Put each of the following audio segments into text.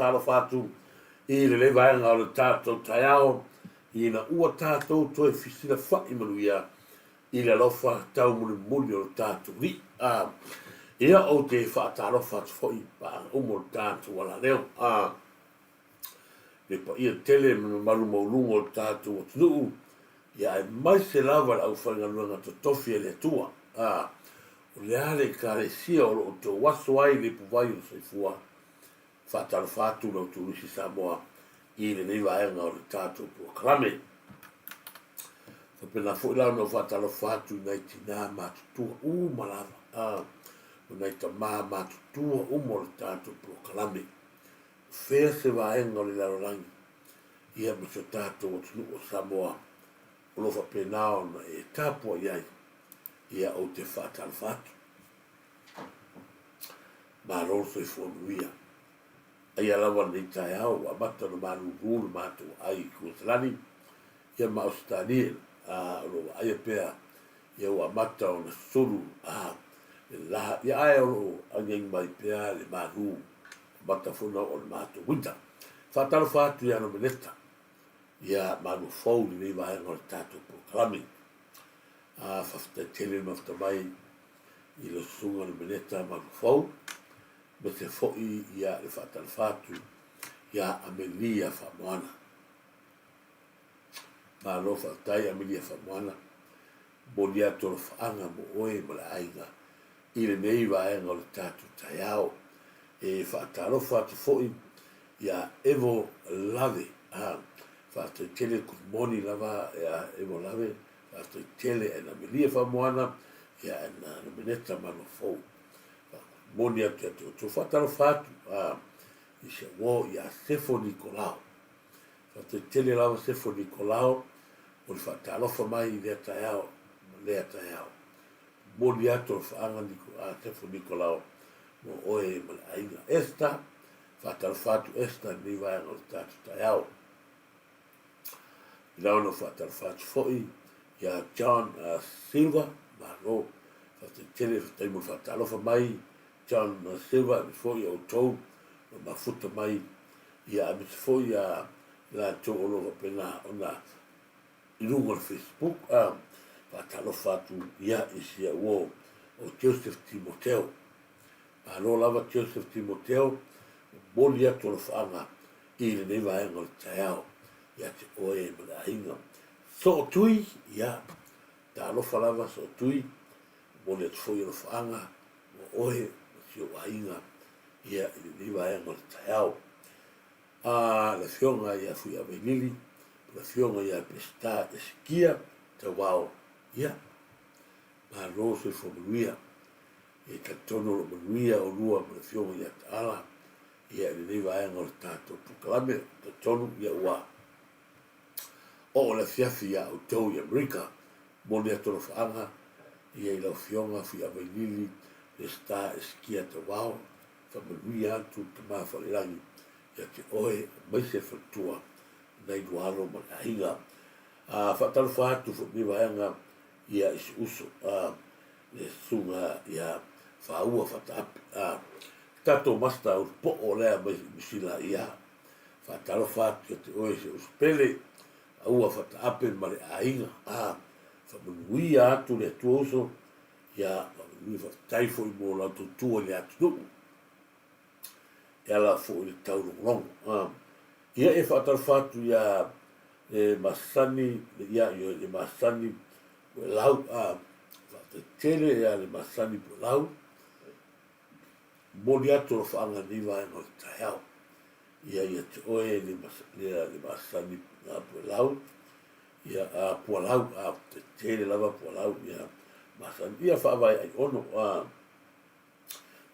talofa tu i le vaenga o le tātou taiao i na ua tātou toe fisila whai manuia i le alofa tau muli o le tātou ri ia o te whaatalofa tu whai pa umo le tātou ala leo le pa ia tele malu maulungo o le tātou o tunuu ia e mai se lava le au whangaluanga to tofi e le tua o le ale ka le sia o lo to waso ai le puvai o seifua whaatalofa tu lo tu risi Samoa i le nei vaenga o le tātou proklame. Fa pena fo ila no whaatalofa tu nei tina matutua malava nei ta matutua mo le tātou proklame. Fea se vaenga o le larolangi ia me se tātou o tunu o Samoa o lo fa pena o na e tapua iai ia o te whaatalofa tu. Ma roso e fuanuia. Ia lawa ni tai au a mata no maru rulu matu ai kuatalani ia maustani lo ai pea ia wa mata o na sulu la ia ai o angeng mai pea le maru mata funa o matu winta fatalo fatu ia no meneta ia maru fou ni vai no tatu proklami fafta tele mafta mai i lo sunga no meneta maru fou me te fo'i ia le whaatalwhatu ia Amelia Whamoana. Nā lo whaatai Amelia Whamoana, moni ato lo whaanga mo oe mo le ainga, i le nei waenga o le tātu taiao, e whaatalo whatu fo'i ia Evo Lave, whaatai tele kutumoni lava ia Evo Lave, whaatai tele en Amelia Whamoana, ia en Meneta Mama Fou. Moni atu tu whataro whatu i se wo i a Sefo Nicolau. Whatu tele lawa Sefo Nicolau o le whatalofa mai i lea taiao, lea taiao. Moni atu o whaanga Sefo Nicolau mo oe ma le ainga esta, whataro whatu esta ni vaenga o le tatu taiao. I lau no whataro whatu foi i a John Silva, ma ro, whatu tele whataimu whatalofa mai John Silva before you told ma futa mai ia before ya la to lo pena ona ilungo Facebook pa talo fatu ia isia wo o Joseph Timoteo lo lava Joseph Timoteo bolia to fanga i le neva en o taiao ia te oe ma inga so tui ia talo falava so tui bolia to foi lo fanga oe o ainga ia i le vaenga o le taiao. La fionga ia fui a Venili, la fionga ia pesta eskia te wao ia. Ma roso i fomanuia, e ka tono lo manuia o lua ma la fionga ia taala, ia i le vaenga o le tato pukalame, ta tono ia ua. O la fiafi ia o tau i Amerika, moni atono whaanga, ia i la fionga fui a Venili, esta eskia te wao, whamanuia atu te mawhalirangi, ia te oe, mai se whatua, nei dualo ma ka hinga. Whatalo whatu whamiwa hanga, ia isi uso, le sunga, ia whaua whataapi, tato masta ur po o lea mai misila ia, whatalo whatu, ia te oe se uspele, aua whataapi ma le a hinga, whamanuia atu le tuoso, ia ni fa tai foi mo la tu le atu e ala foi le tau long ia e whaatarwhatu ia e masani, ia e masani po lau, te tele ia le masani po lau, moni atu o whaanga niwa e ngoi tai au. Ia te oe le masani po lau, ia po lau, te tele lava po lau, ia masani, ia whaawai ai ono,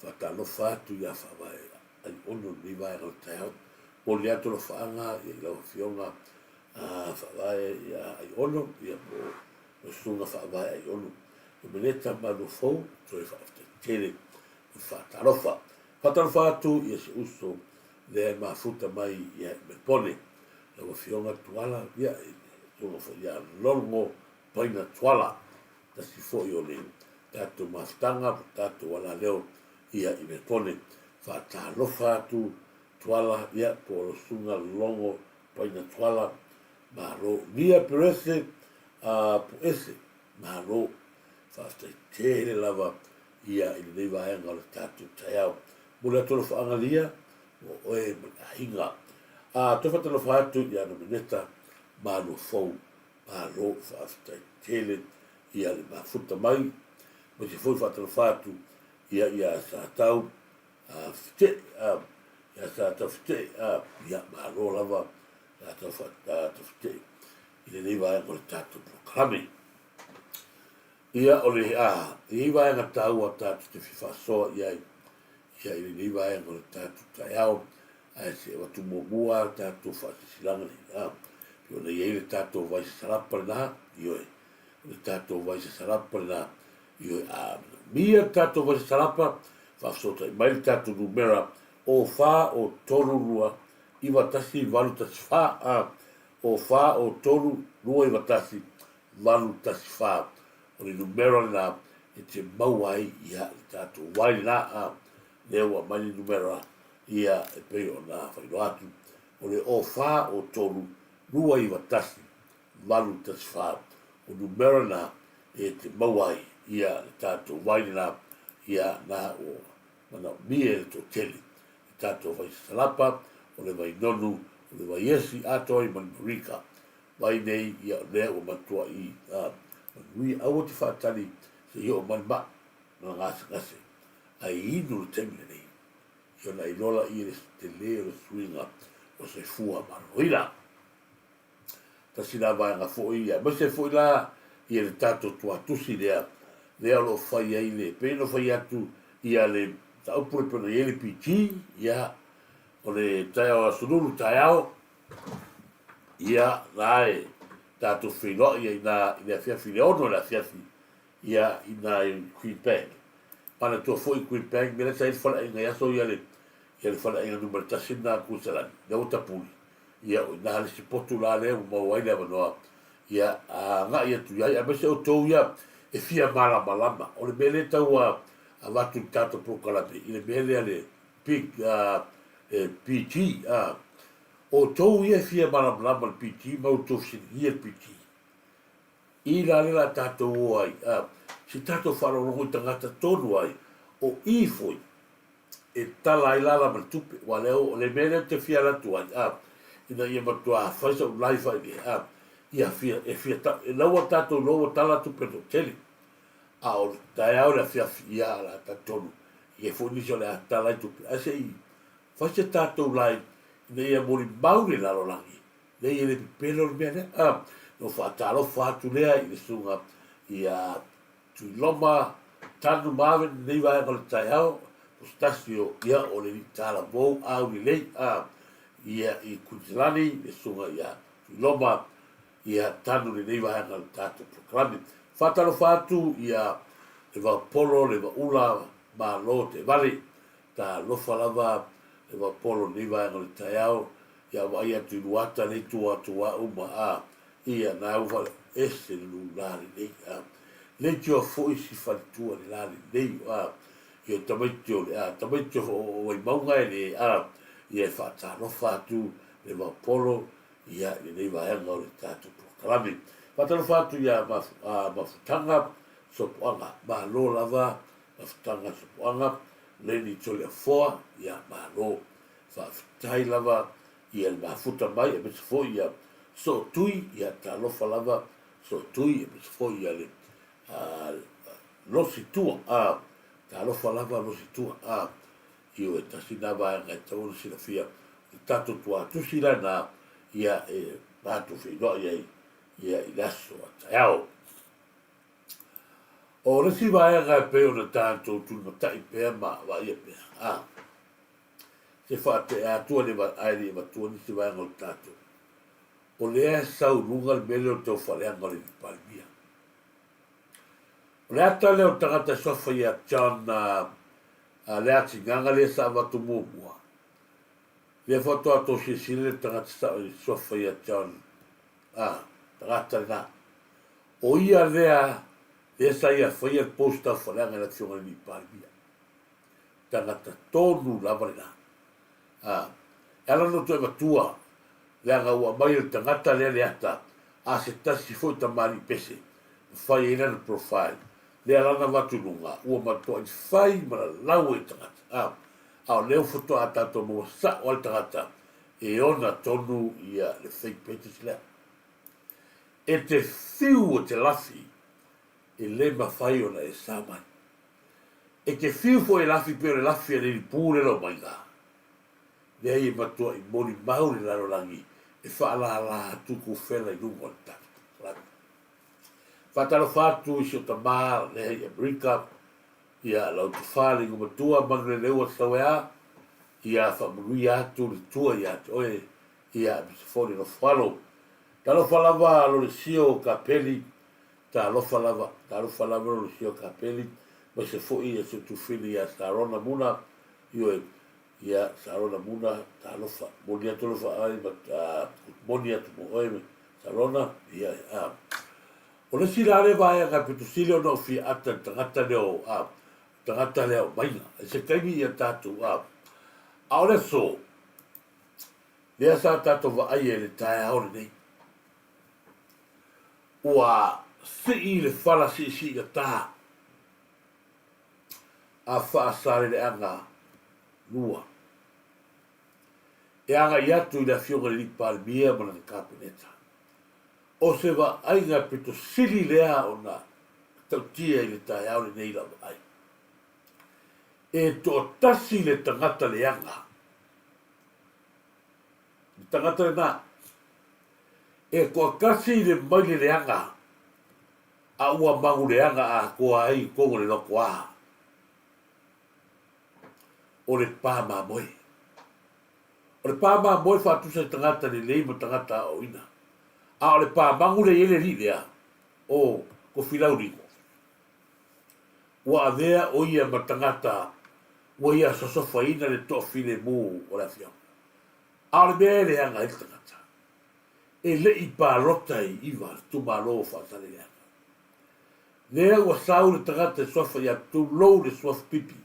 whatalofa atu ia whaawai ai ono niwa e ngoi tai au. Moni atu o whaanga, ia lau fionga, whaawai ia ai ono, ia po sunga whaawai ai ono. O meneta manu fou, so e whaafte tele, i whaatarofa. Whaatarofa atu, ia se uso, le mafuta mai, ia me pone, lau fionga tuala, ia sunga fo, ia longo, paina tuala, tasi fo i o le, tatu mafutanga, tatu wala leo, ia i me pone, whaatarofa atu, tuala, ia po sunga longo, paina tuala, maro, nia perese, po ese, maro, whaafte tele lava, ia i nei vaenga o le tatu tai au. Mula tolo whaangalia, o oe mana hinga. Toi whatalo whaatu, ia na meneta, mano fau, maro, whaafte tele, ia le mafuta mai, ma se fau whatalo whaatu, ia sa tau, fite, ia sa tau fite, ia maro lava, sa tau fite, i nei vaenga o le tatu proklame. Ia o le i vai nga tau a tatu te whiwhasoa iai. Ia i ni vai nga le tatu tai au. Ai se watu mōmua tatu whasisilanga ni. Pio na iei le tatu vai se sarapa na. Ioe. Le tatu vai se sarapa na. Ioe mia tatu vai se sarapa. Whasota i mai le tatu numera. O wha o tonu rua. Iwa tasi walu tasi wha. O wha o tonu rua iwa tasi walu tasi wha. O le numero na e te mauai ia i tātou wai na lewa mani numero ia e pei o nā whaino atu. O le o whā o tonu rua i watasi malu tasi whā. O numero na e te mauai ia i tātou wai na ia nā o mana mie le tō tele. I tātou wai salapa, o le wai nonu, o le wai esi atoi mani marika. Wai nei ia lea o matua i Nui au te whaatani se i o manma na ngase. Ai inu le temile nei. Io na ilola i te leo le suinga o se fua maroina. Ta sina vai nga fo ia. Ma se fo ila i le tato tua tusi lea. Lea lo fai ai le. Peno fai atu ia le ta upure peno i LPG. Ia o le tai o sunulu tai au. Ia nae. Tātou whino ia ina fiafi leono la fiafi ia ina Queen Pang. Pana tua fo i Queen Pang, mena sa il whala inga yaso ia le whala inga numera tasina kusalani, na utapuli. Ia o ina hale si potu la lea umawai lea manoa. Ia nga ia tu ia, mese o tau ia e fia mala malama. O le mele tau a watu tātou prokalame, i le mele ale PG, o tau ia fia malama le PT, mau tau sin ia le PT. I la lela tātou o ai, si tātou wharongo i tangata tonu ai, o i foi, e tala i lala ma tupe, wa leo, o le mele te fia latu ai, ina ia matua whaisa o laifa i ia fia, e laua tātou loa tala tupe no tele, o tae au la fia ia la tātonu, i e funisio le a tala i tupe, ase i, whaisa tātou lai, ina ia mori maure lalo langi, ne ia le pipelo le mea, no whaatalo whaatu lea i le sunga i tui loma tanu mawe nei vai ngole tai au o stasio ia o le tala vou au ni lei ia i kutilani le sunga ia tui loma ia tanu le nei vai ngole tatu proklami whaatalo whaatu ia le vapolo le vaula ma lo te vale ta lofa lava le vapolo nei vai ngole tai au ia wa ia tui luata le tua uma ia na ufa ese lu lari nei le tio foi si fatu le lari nei io tametio o i maunga le ia fata no fatu le vapolo ia le nei vai ngau le tatu proklami fata no fatu ia ma futanga so poanga ma lo lava ma futanga so poanga le ni tole foa ia ma lo fa tai lava ia le mafuta mai e mese foi ia so tui ia talofa lava so tui e mese foi ia le losi tua talofa lava losi tua io e tasina vaega e tauna silafia i tatou tuatusi lana ia e matou feiloa ia i laso ataeao o le si vaega e pei ona tatou tulumatai pea ma vaia pea se fate atua le aile matua ni se vaega o tatou o lea sauruga le mele o tau faleaga o le palemia o le ata lea o tagata sofa ia John le atigaga lea saavatumuamua lea faatoatou silasila le tagata sofa ia John tagata lenā o ia lea sa ia faia le post taufaleaga i le afioga le palemia tagata tonu lava lenā e ala no toe matua le agaua mai le tagata lea le ata se tasi foi tamali pese fai ina na profile le alana vatunuga ua matoa fai ma lau e tagata ao leo foto a tatou mo sa o le tagata e ona tonu ia le fake pages lea e te fiu o te lafi e le mawhai ona e sa mai e ke fiu fo e lafi pe o le lafi e le pūle lo mai ngā le ai e matua i moni mau le lalolangi e whaala la tuku whela i rungo le tatu whatalo whatu i si o ta maa le ai Amerika ia lau tu whale ngu matua mangle leua sawe a ia whamunui atu le tua ia te oe ia misafoni no whalo talo whalawa lo le sio ka peli ta lofa lava lo le sio ka peli ma se foi e se tu fili ia Sarona Muna ia Sarona Muna ta lofa monia to lofa ai ma monia to moe Sarona ia o le sila le vai ga pitu silo no fi ata tangata leo tangata leo maina e se kaimi ia tatu a ole so le sa tatu va ai le tai aore nei ua si le fala si ga ta a fa sare le anga lua e anga iatu i la fionga li palmia ma le kapineta o se va ai nga pito sili lea ona tautia i le tai aore nei la ai e to tasi le tangata le anga le tangata le na e kua kasi le maile le anga a ua mangu le anga a kua ai kongo le loko a o le pāma moe o le pāma moe whatusa i tangata le leima tangata o ina a o le pāmangu le ele li lea o ko filau ringo ua avea o ia ma tangata ua ia sosofa ina le toa file mu o la fiam a o le mea le anga i tangata e le i pārota i iwa tu malo whaatale le anga lea ua sau le tangata e sofa ia tu lou le sofa pipi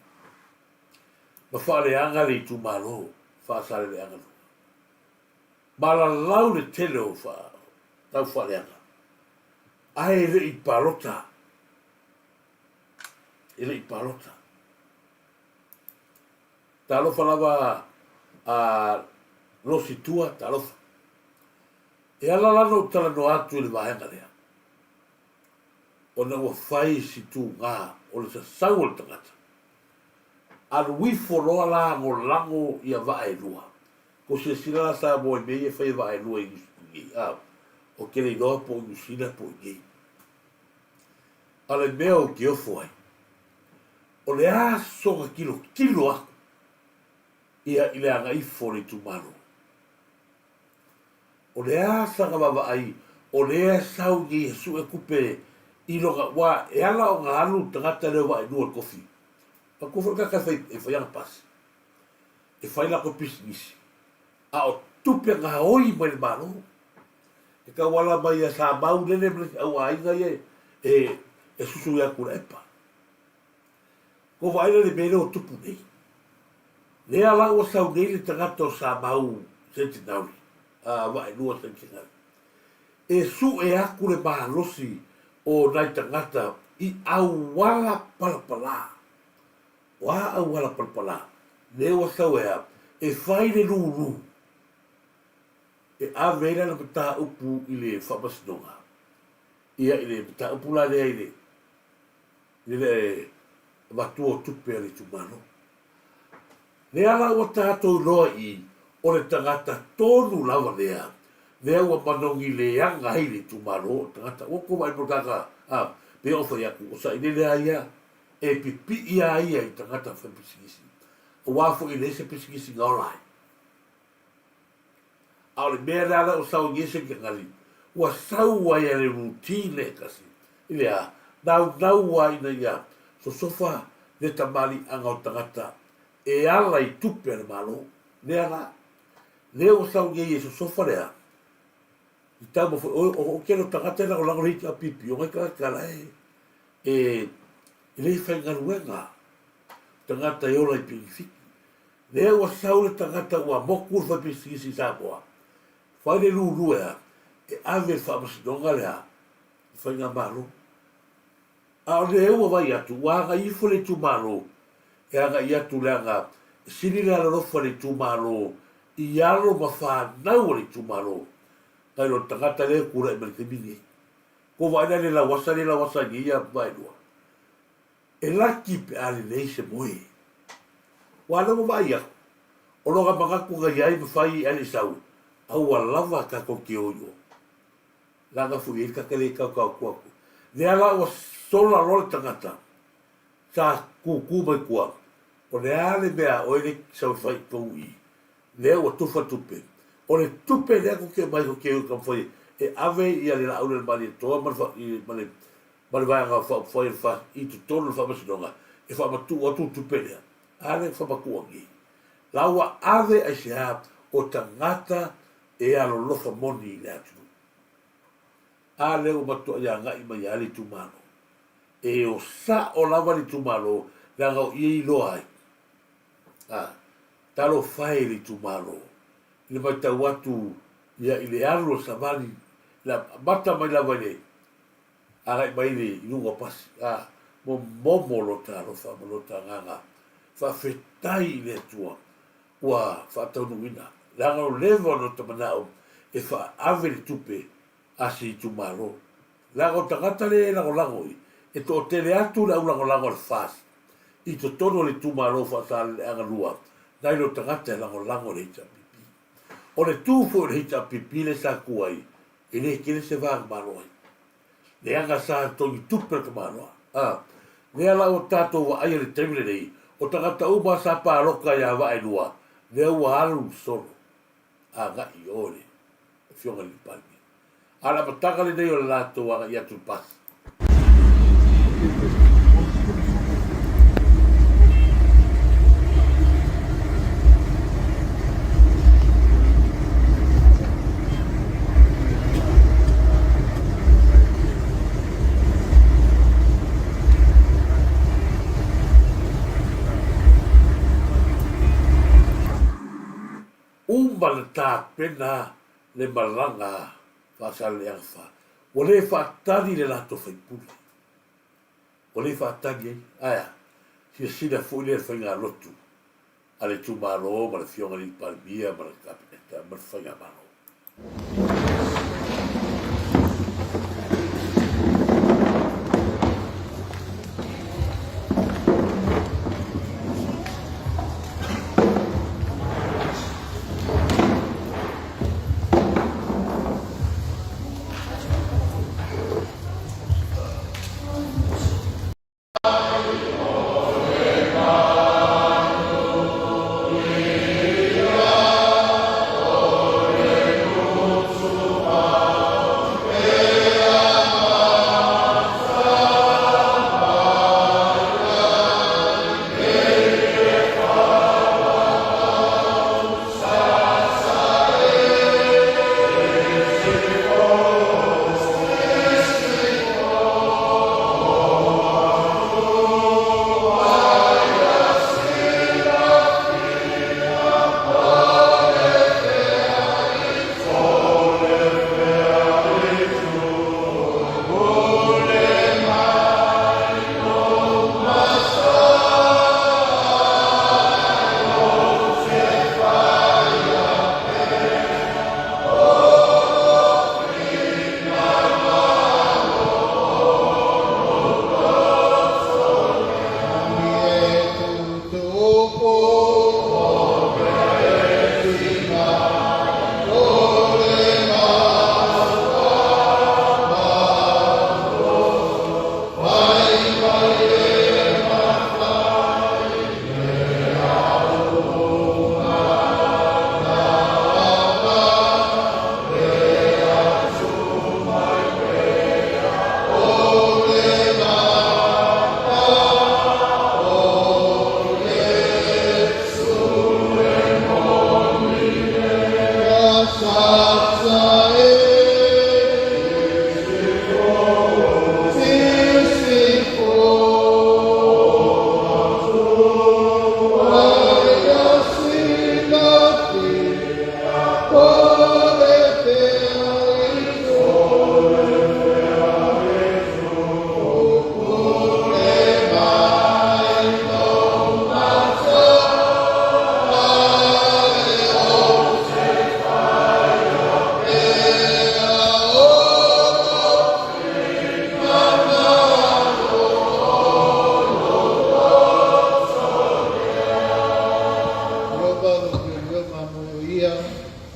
ma whaale anga le i tu malo whaasale le anga ma la lau le tele o tau whaale anga ai le i pārota e le i pārota talofa lava losi tua talofa e ala lana o tala no atu i le vahenga lea o na ua whai si tu ngā o le sasau o le tangata alu wifo loa la ngo lango ia vae lua ko se sila sa mo e mei e whai vae lua i o kere loa po i usina po i ngei ale mea o ki ofo ai o le a songa kilo aku ia ile anga i fore tu mano o le a sanga baba ai o le a sau ni su e kupe i loga wa e ala o ngā alu tangata leo wa e nua kofi pa kufo ka fai e fai anga pas e fai la ko pisnisi a o tupe ngā oi mai le mano e ka wala mai a sa mau lene au a inga e susu ya kura epa ko vai le mele o tupu nei le ala o sau nei le tangata o sa mau centenauri vai lua centenauri e su e aku le mahalosi o nai tangata i au wala palapala wa au wala palapala le o sau e fai le lulu e avera na pata upu ile whamasnonga. Ia ile pata upu la lea ile. Ile matua tupe ali tumano. Le ala ua tātou loa i o le tangata tonu lava lea. Lea ua manongi le anga hei tumano. Tangata oko mai mo kaka pe ofa yaku. O sa ile lea ia e pipi ia ia i tangata whapisigisi. O wafo i le se pisigisi ngaolai. A le mea rara o sau ngese ki ngari. Ua sau wai ale rutine kasi. Ilea, nau wai na ia. So sofa le tamali anga o tangata. E ala i tupe ale malo. Lea la. Lea o sau nge so sofa lea. I tau mo o kero tangata na o lango hiti a pipi. O ngai kala e le fai ngaruenga. Tangata i ola i pingifiki. Lea o sau le tangata ua moku fa pisigisi sa poa. Fai le lulu ea, e ave whamasinonga lea, fai ngā maro. A o le eua vai atu, wanga ifo le tu maro, e anga i atu lea ngā, sini lea rofa le tu maro, i alo ma whanau le tu maro, kai lo tangata lea kura e mele te mingi. Ko vaina le la wasa ni ia vai lua. E laki pe ale nei se moe. Wana mo vai atu, o loga mangaku ngai ai me fai ale sau. Aua lava ka ko ki oio. Langa fui ka kele ka kuaku. Le ala o sola role tangata. Sa ku mai kua. O le ale mea o ele sa fai tongi. Le o tufa tupe. O le tupe le ko ke mai ko ke o foi. E ave ia le au le mali to ma fa i mali mali vai nga fa fa i tu tonu fa masinonga. E fa matu o tu tupe le. Ale fa bakuangi. Laua ave ai se o tangata e alo lofa moni le atu. A leo matua ia ngai mai ali tumano. E o sa o lava li tumano, la ngau i loa ai. Talo fai li tumano. Ile mai tau atu, ia ile alo sa mali, la mata mai lava le. A ngai mai le inunga pasi. Mo momo lo talo fa mo lo tanganga. Fa fetai le tua. Ua fa tau nuina. Langa o lewa no ta manao e wha awere tupe asi tu maro. Langa o tangata le lango i. E to tele atu la lango le fas. I to tono le tu maro wha sa le anga lua. Nai no tangata lango le hita pipi. O le tufo le hita pipi le sa kuai. E le kele se vang maro ai. Le anga sa tongi tupe ka maro. Le ala o tato wa aia le temile nei. O tangata uma sa pa roka ya wa e lua. Le ua alu solo. Aga i ore, fionga li palmi. Ala mataka le nei o lato aga i atu pas. Umba ta pena le malanga fa sal le fa. O le fa tani le lato fai puli. O le fa tani aya. Si sina fu le fa nga lotu. Ale tu malo, ma le fionga li palmia, ma le capinetta, ma le fa nga malo.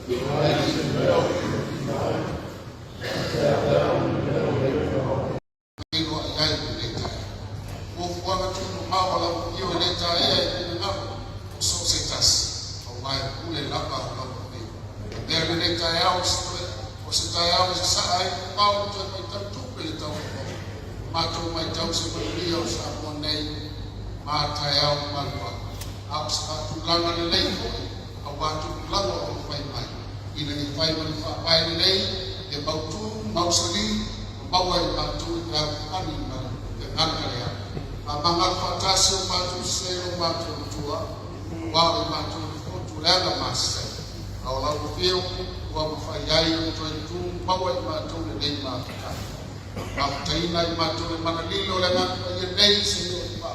Ilo ai le tai. O fuanga tu no mawala io le tai e na so se tas. O mai ule lapa la ni. Le tai au o se tai au sa ai pau to mai tu pe tau. Ma tu mai tau se pe io sa monei. Ma tai au malwa. Au sa tu langa le lei. Au ba tu langa o mai mai. Ina ni fai mai fa ai nei e bautu mausali bawa i batu ka ani na e ngakarea a manga fatasi o batu se o batu tua wa o batu o tu langa masa a o lau fio wa ma fai ai o tu tu bawa i batu le nei ma ka a taina i batu le mana lilo le ngaka i nei se o pa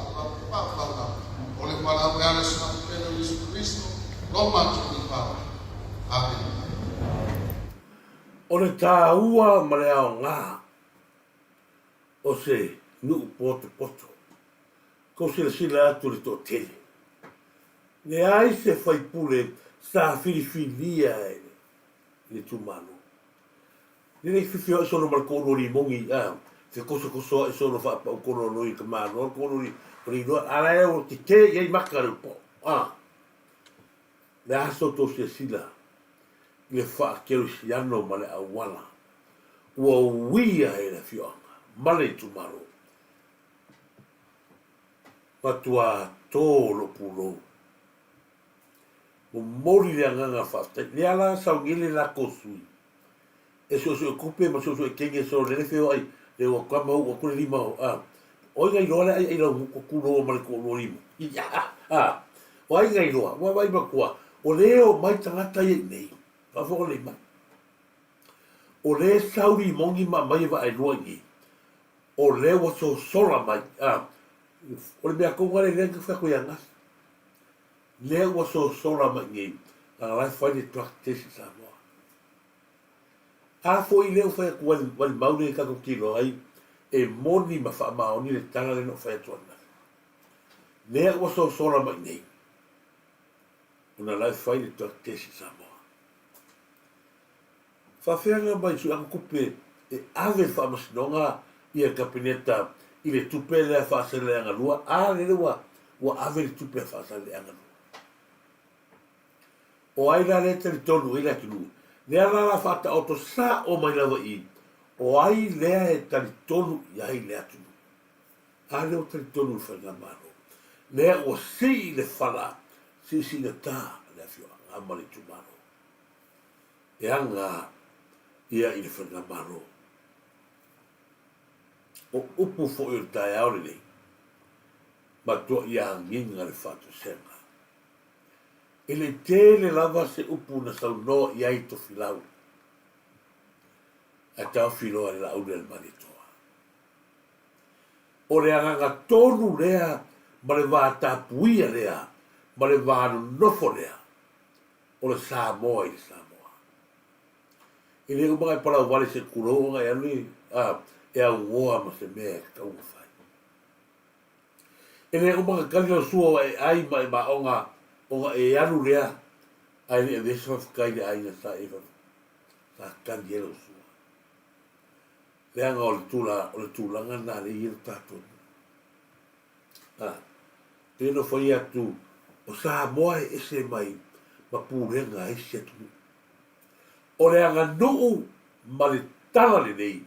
o le mala o ala sa pena Yesu Kristo lo batu i pa amen. O le tāua ma le ao ngā, o se nuu poto poto, ko sila atu le tō tele. Ne ai se whaipule sa whiriwhiria e le tūmano. Ne nei whiwhio e sono mal kōrori mongi, te koso e sono whapa o kōrori ka māno, o kōrori rino, ara e o te te iei makaru po. Le aso tō se sila. Le fa kero siano male awala ua uia e le fionga male tumaro patua tolo pulo mo mori le nganga fasta le ala sa ngile la kosui e so kupe ma so kenge so le fio ai le o kama o ko lima o ngai rola ai lo ku no male ko no lima o ai ngai roa wa vai ba kwa o leo mai tangata ye nei pa fo le ma o le sauri mongi ma mai va ai loangi o le wa so sola mai o le mea konga le lenga fa ko yanga le wa so sola mai ngi la fa di traktes sa mo a fo i le fa ko wal maune ka ko kilo ai e moni ma fa ma oni le tanga le no fa tona le wa so sola mai ngi una la fa di traktes sa mo fa fenga mai su ang kupe e ave fa masnonga ia kapineta i le tupe le fa se le anga lua a le wa ave le tupe fa se le anga lua o ai la le te tonu i la tunu le ala la fa ta auto sa o mai lava i o ai le e tali tonu i ai le atunu a le o tali tonu fa nga mano le o si le fala si le ta le fio a mali tu mano e anga ia i le whanamaro. O upu fo i o tae aore nei, ma toa i a nginga le whatu senga. E le tele lava se upu na sau noa i ai to filau. A tau filoa le laune al manitoa. O le anganga tonu lea, ma le vā tapuia lea, ma le vā nofo lea, o le Samoa i le Samoa. Ele o mai para vale se kuronga e ali e a ngoa ma se me ka u fai. Ele o mai ka no suo ai mai ma onga e alu lea ai e veso kai de ai na sa e sa kan yelo suo. Le anga o tula ngana le ir tatu. Te no foi atu o sa moe ese mai ma purenga ese tu. O le anga nuu ma le tala le nei.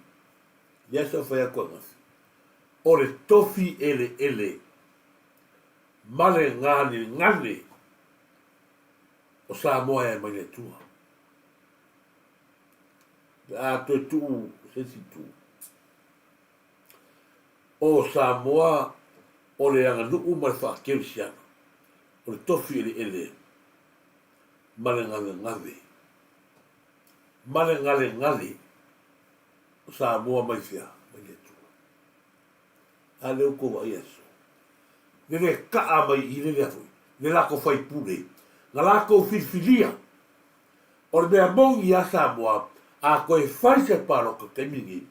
Ia sa whai a kua ngafi. O le tofi ele. Ma le ngane. O sa moa e mai le tua. A to tu, se si tu. O sa moa o le anga nuu ma le wha keu siana. O le tofi ele. Ma le ngane. Male ngale sa moa mai fia mai le tu a le ko wa yeso le ka mai i le afu le la ko fai pule la la ko filia o le mong ia sa moa a ko e fai se paro ko te mingi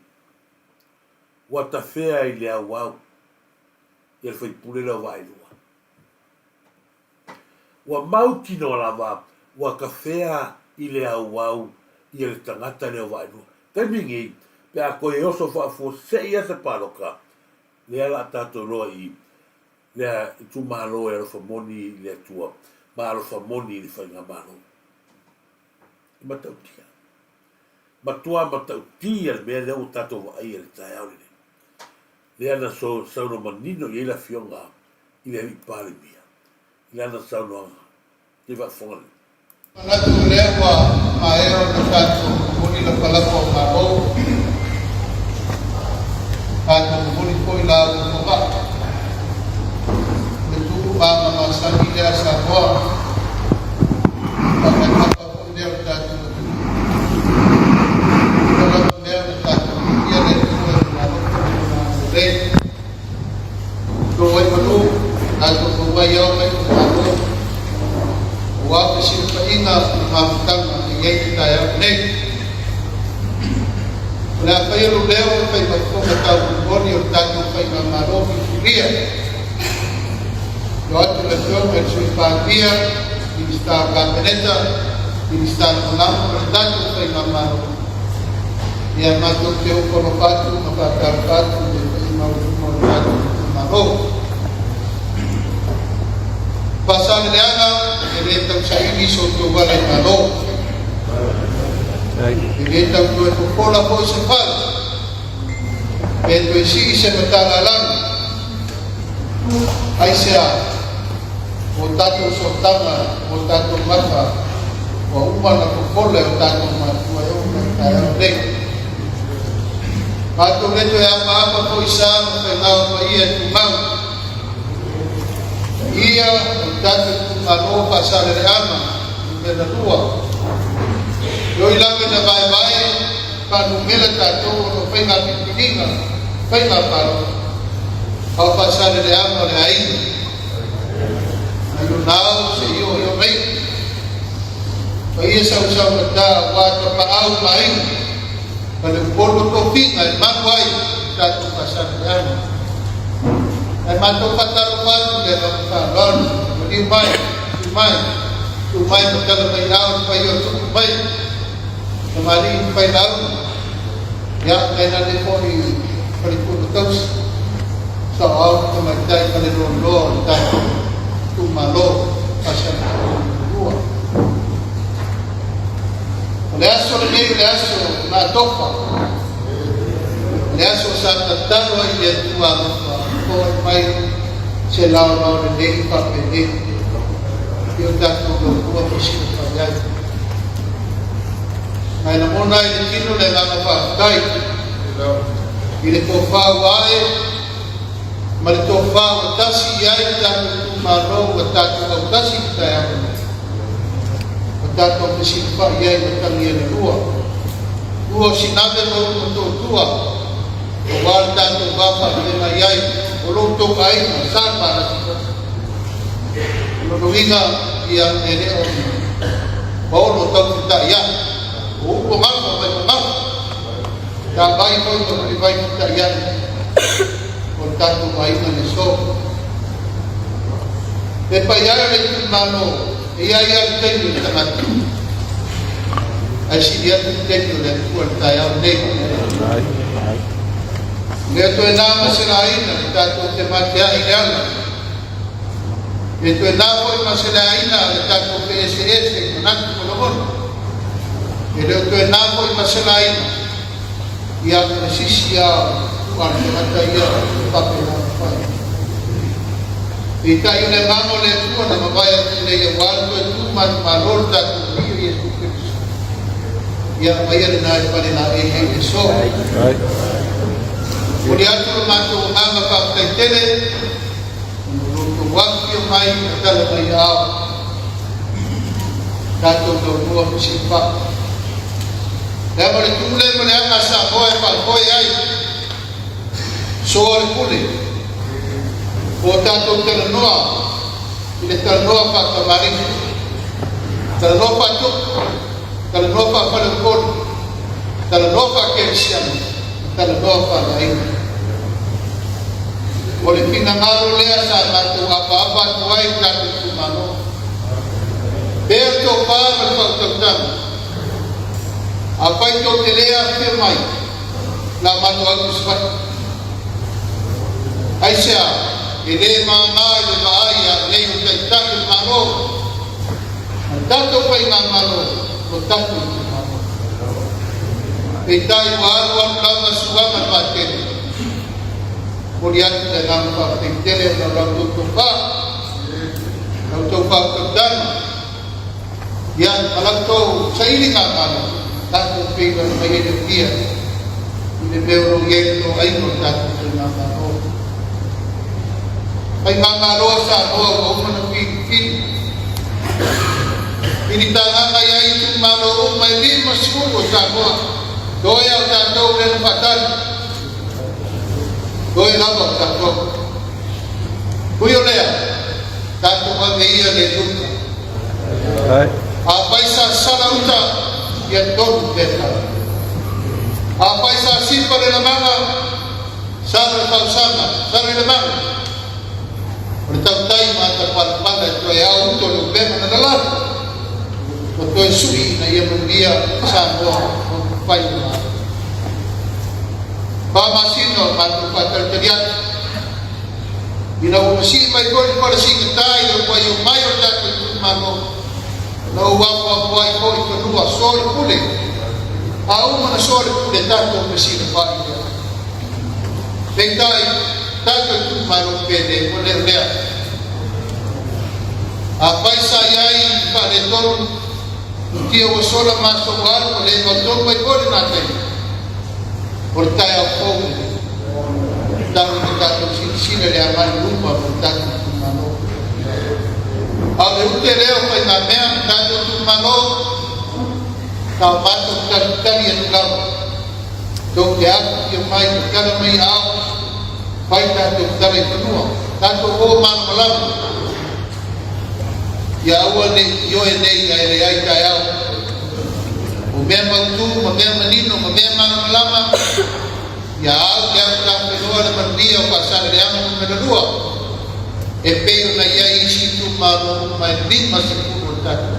wa ta fea i le au e fai pule la vai wa mauti no la va wa ka fea i le au i le tangata le o vaenua. Te mingi, pe a koe oso whaafu se ia se paroka, le ala tato loa i le tu malo e rofa moni le tua, ma rofa moni i le whainga malo. I matautia. Matua matautia le mea leo tato wa ai le tae au le. Le ana so sauno manino i la fionga i le hi pale mia. Le ana sauno anga. Te va fongale. Manatu lewa maero na tato moni la palako maro. Tato moni koi la umoga. Letu mama masani lea sahoa. Pagkakapa po lea tato. Pagkakapa lea tato. Ia letu Doa malu, nato doa yau mai malu. Wa pesin painga mamtang ngai kita ya nei. La pai lu leo pai mai ko ta boni o tato pai malu firia. Doa te la tio per sui patia, di sta campanetta, di sta malam tato pai malu. Ya mato te o kono patu, patu pasal leana ele tau saini so to wala malo ele tau to pola po se fal pero si se metala lang ai sea o tato so tama o tato mata o uma na pola o tato mata o tato de Pato leto e apa po isa penau pa ia tumau. Ia tato tumalo pasal le ama de la tua. Yo ilame na vai pa numela tato no penga pitinga. Penga paro. Au pasal le ama le ai. Ayo nau se yo mai. Pa ia sa mata wa pa au mai. Kalau polo topi ngai manuai tato pasal yang, ngai mato pataruan dia talon, ni mai betul bayar bayar tu mai, kemarin bayar, ya ngai nanti poli polo terus, soal kemarin kalau lolo tato tu malo pasal dua. Leaso na tofa. Leaso sa tatalo ay letua ko may selaw na de pa pede. Yo tato ko ko sino pa yan. May namona ay kino le na pa dai. Ile ko fa wae mal to fa tasi ay tato maro tato tasi tayo. Dato pesimpa ia betul ia dua sinabe untuk dua wal dato bapa dia ia ulung tu kai sama Luinga yang ini Paulo tahu kita ya umang tak baik pun lebih baik kita ya kontak tu baik manusia Depaya itu mano ia tenho tangan así dia tenho de puerta ya de Neto enama selaina tato te matia iana Neto enama maselaina tato PSS nanti kolomon Neto enama maselaina ia presisia kuan mata ia papel Ita yung lemano le tu na mabaya le yawan to tu man malol ta tu Yesu Kristus. Ya bayar na pa na so. Kemudian tu masuk anga pa tele. Untuk waktu mai dalam ayat. Dato do dua sifat. Dan boleh tule boleh asa boy pa boy ai. Soal kule. O tato ternoa, ile ternoa pa kamarin, ternoa pa tuk, ternoa pa palengkon, ternoa pa kersian, ternoa pa lain. Oleh pinangaru lea sa tato apa-apa tuai tato kumano. Berto pa berpaktotan, Apa itu telea firmai la manu aku sepat. Aisyah ile mama ile maaya nei utai tak mano. Tato pai mano tato mano. Itai waru lama suama paten. Kemudian dalam faktir dalam tutupa kedan yang alam tu saya ini kan tak berpikir bagaimana dia ini baru yang tu ayo tak berpikir ay mangarosa o manapigpig initanga kaya itu malo may lima siguro sa mo doya ta daw ren patan doya labak ta ko kuyo le tanto magaya le duka apa isa salauta yan don beta apa isa simpa le mga sara pausama sara le mga bertahun-tahun mata pada itu ya untuk lebih menelan untuk sui na ia mendia sambo pai ba masino matu patal terjadi bila masih mai gol para si ketai dan payu mayor tak mano na uwa pai ko itu dua sore pule au mana sore pule tanto masih pai bentai tanto tu mano pede boleh lihat apa sayai pada turun dia wasola masuk war boleh betul boleh nanti percaya kau dan kita sini dia aman rumah bertak mano abu tereo pai namanya tanto tu mano kau masuk kan yang kau dok dia yang mai kalau mai au pai tanto dari penuh tanto oh man malam ya awal ni yo ene ai ai kaya o memang tu memang nino memang lama ya ta penuh na dia pasal dia menedua epeo na ia isi tu malu mai din masih pun tak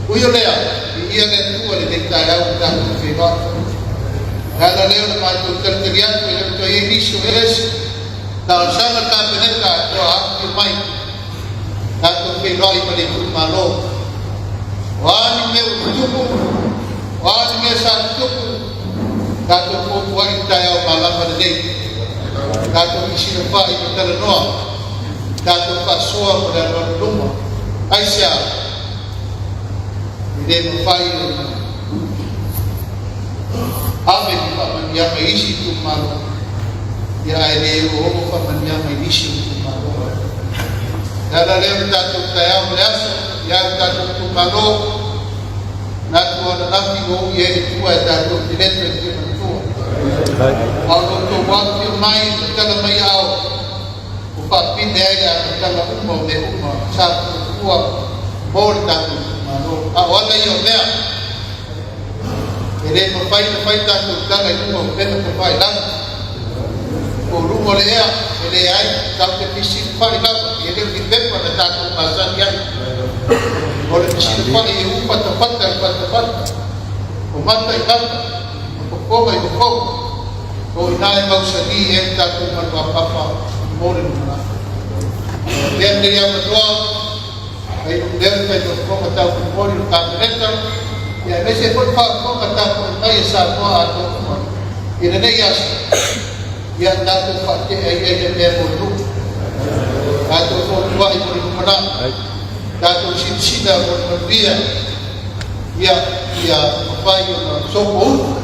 uyo lea ia le tu le kaya ta feva hala leo na matu terjadian tu ini suhes ta sana ka peneta to akti mai Dato peloi pada malo, wani me utupu, wani me santupu, dato popua itaya malam pada day, dato isinepa itu ternoa, dato pasua pada rumah, Aisyah, ide mempai, amin paman yang isi tu malo, ya ide omo paman yang isi tu malo. Dada leo tatu kaya mleaso ya tatu tukalo na tuona nafi go ye tuwa tatu dileto ye tuwa au to watu mai kala mai au upa pinde ya kala umma de umma sa tuwa bor tatu mano awala yo mea ele no pai tatu kala umma pena to pai lang Uru boleh ya, ele ai sampai fisik pada kau, ele dibek pada takut pasal yang boleh fisik pada ibu tempat, umat ikan, pokok ibu kau, kau inai mau sedih yang takut apa boleh mana. Dia yang berdua, dia kau tahu boleh tak betul, ya mesti kau tahu mai sama atau ini dia yang dato fakir ayat yang bodoh, dato tua ibu menang, dato sida berdia, ya apa yang sopo,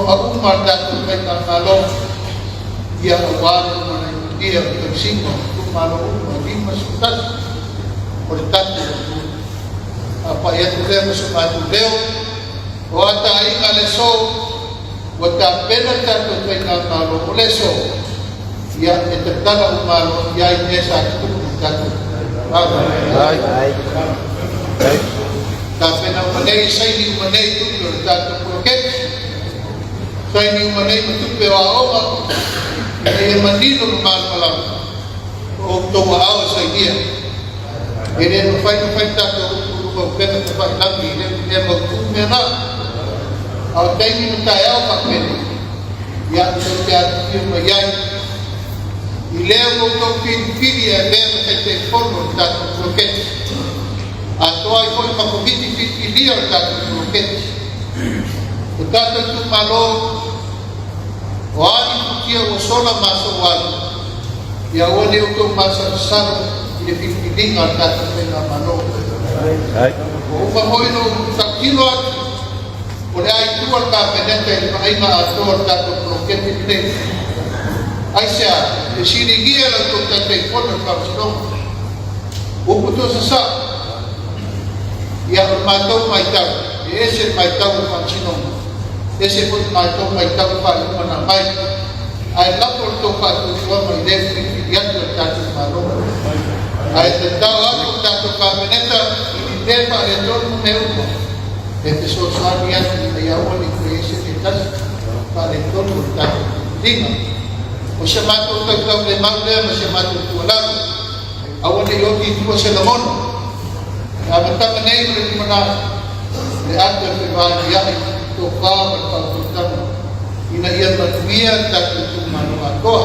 aku dato mereka kalau dia awal mana dia tersinggung, tu malu lagi masukkan, berkat apa yang dia masuk leo, wata ingat leso. Wata pena tanto tena malo oleso ya etetala malo ya inesa tu tanto ai ta pena manei sai ni manei tu tanto proket sai ni manei tu pe wa o e mandino mal malam o to wa sai dia ele no fai tanto o pena te fai tanto ele mo tu mena au taimi mataeao pakene ia te atu mai ai i leo koutou pilipili e lea mataitekolo tatu kroketi atoa i foi makoviti pilipilia o tatu kroketi o tatu tumalo o ali putia o sola maso wali ia ole o tou masarasaro i le pilipilinga o tatu pena malo o ufa hoino takilo atu o le aitua ka peneta i le makainga atoa o tatu kroketi pile Aisha, e sirigia la to tante kono ka sino. O puto sa ya mato mai ta. Ese mai ta ka sino. Ese put mai to mai ta pa mana mai. Ai la por to pa to mai de ya to ta malo. Ai te ta wa to ta to ka meneta i de pa le to me uno. Este so sabia ya woni creation de ta pa le to ta dinga. O se mato tau le maule ma se mato tualago awane yoki tua se lamono a matanga nei le mana le atu e whewani ai tō kāma tau tūtama ina ia matumia tatu tūmano atoa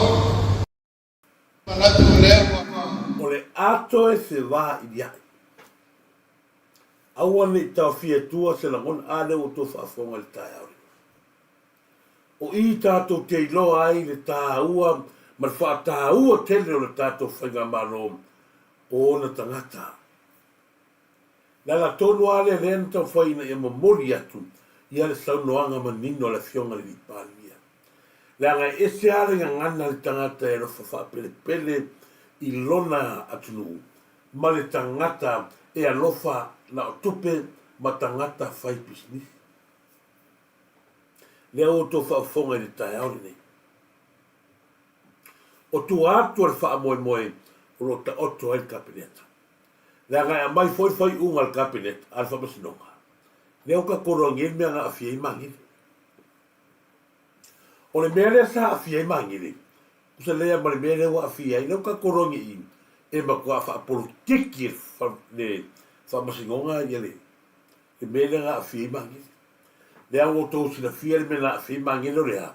manatu leo waka o le ato e whewani ai awane tau fia tua se lamono ale o tō whaafonga le tai aure o i tātou te iloa ai le tāua, ma le whātāua tele o le tātou whainga maro o na tangata. Nala tonu ale lena tau whaina ia mamori atu, ia le saunoanga manino le fionga le vipalia. Langa ese ale ngana le tangata e rofa whapele pele i lona atunu, ma le tangata e alofa na o tupe ma tangata whai pisnisi. Lea o tō whaafonga i tai aure nei. O tū atu al wha moe moe o ro ta oto ai kabineta. Lea ngai a mai foi unga al kabineta al wha masinonga. Lea o ka korongi mea ngā awhia i mangiri. O le mea lea sa awhia i mangiri. Kusa lea ma le mea lea wa awhia i lea o ka korongi i e ma kua wha politiki le wha masinonga i le. Le mea lea ngā awhia i mangiri. Lea o tō sina fia le mena fi mangelo rea.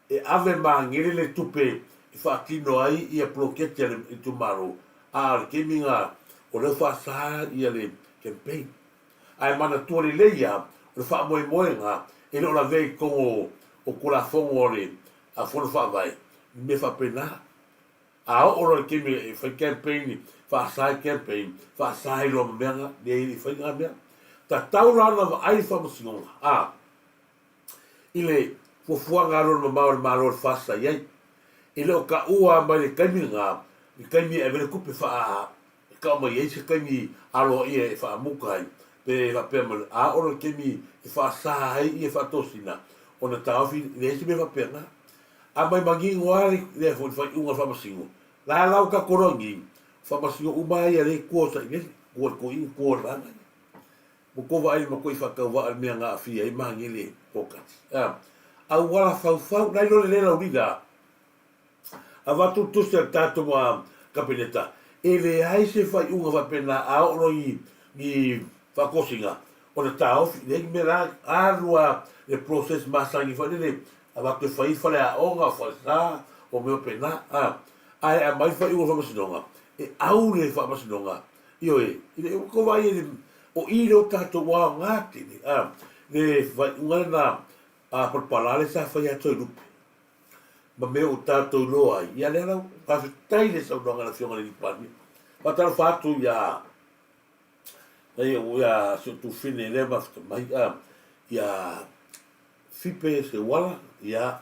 E ave mangele le tupe i whaatino ai i a ploketi ale i tumaro. A le keminga o le whaasa i ale campaign. Ai mana tua le leia o le wha moe moe nga e le o la vei kongo o kura fongo o le a fono wha vai. Me wha pena. A o le keminga i whai campaign, whaasa i campaign, whaasa i lo menga, le i whai ngā mea. Ta taurana wa ai whamasingonga. Ile fufuanga ron mamaor maror fasa yai. Ile o ka ua mai le kaiminga, i kaimi e vele kupe wha ka mai yai se kaimi alo i e wha mukai. Pe wha pēma a oro kaimi e wha sahai i e wha tosina. O na tauwhi le esi me wha pēna. A mai mangi ngoari le fo wha unga whamasingo. La lau ka korongi, whamasingo umai a le kuosa i nesi. Kuo ko i kuo rana. Mo kova ai ma koi whakauwa al mea ngā awhia i mahangi le pokati. Au wala whau, nai lore le lau rida. A watu tusi al tātou ma kabineta. E le hai se whai unga whapena a oro i whakosinga. O na tāofi, le me rā ārua le process masangi whanere. A watu whai whale a onga whale sā o mea pena. Ai a mai whai unga whamasinonga. E au le whamasinonga. Io e, ile kova i le o i reo tātou wā ngāti ni. Le whai na parpalale sa whai ato i rupe. Ma mea o tātou loa i. Ia lera, whawhitai le sau nonga na whionga ni pani. Whatara whātu ia, ia se tu whine le mafta mai, ia whipe se wala, ia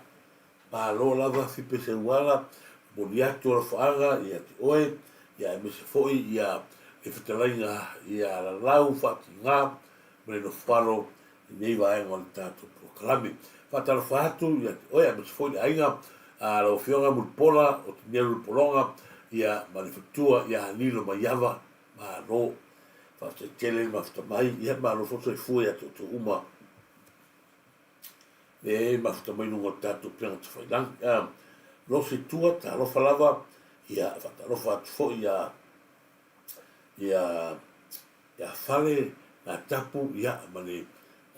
pālo lava whipe se wala, moni atu ala whaanga, ia te oe, ia me se foi, ia e whetarainga i a lau whati ngā, mene no wharo, i nei waenga o le tātou proklami. Whatara whātu, ia te oe, me se foi ainga, a lau whionga mulpola, o te neru polonga, ia manifaktua, ia hanilo maiava, ma no, whate tele, ma whatamai, ia ma no whoto e fue ato te uma, e ma whatamai nunga tātou pianga te whainang, no se tua, ta rofa lava, ia whatarofa atu fo, ia fale na tapu ia mane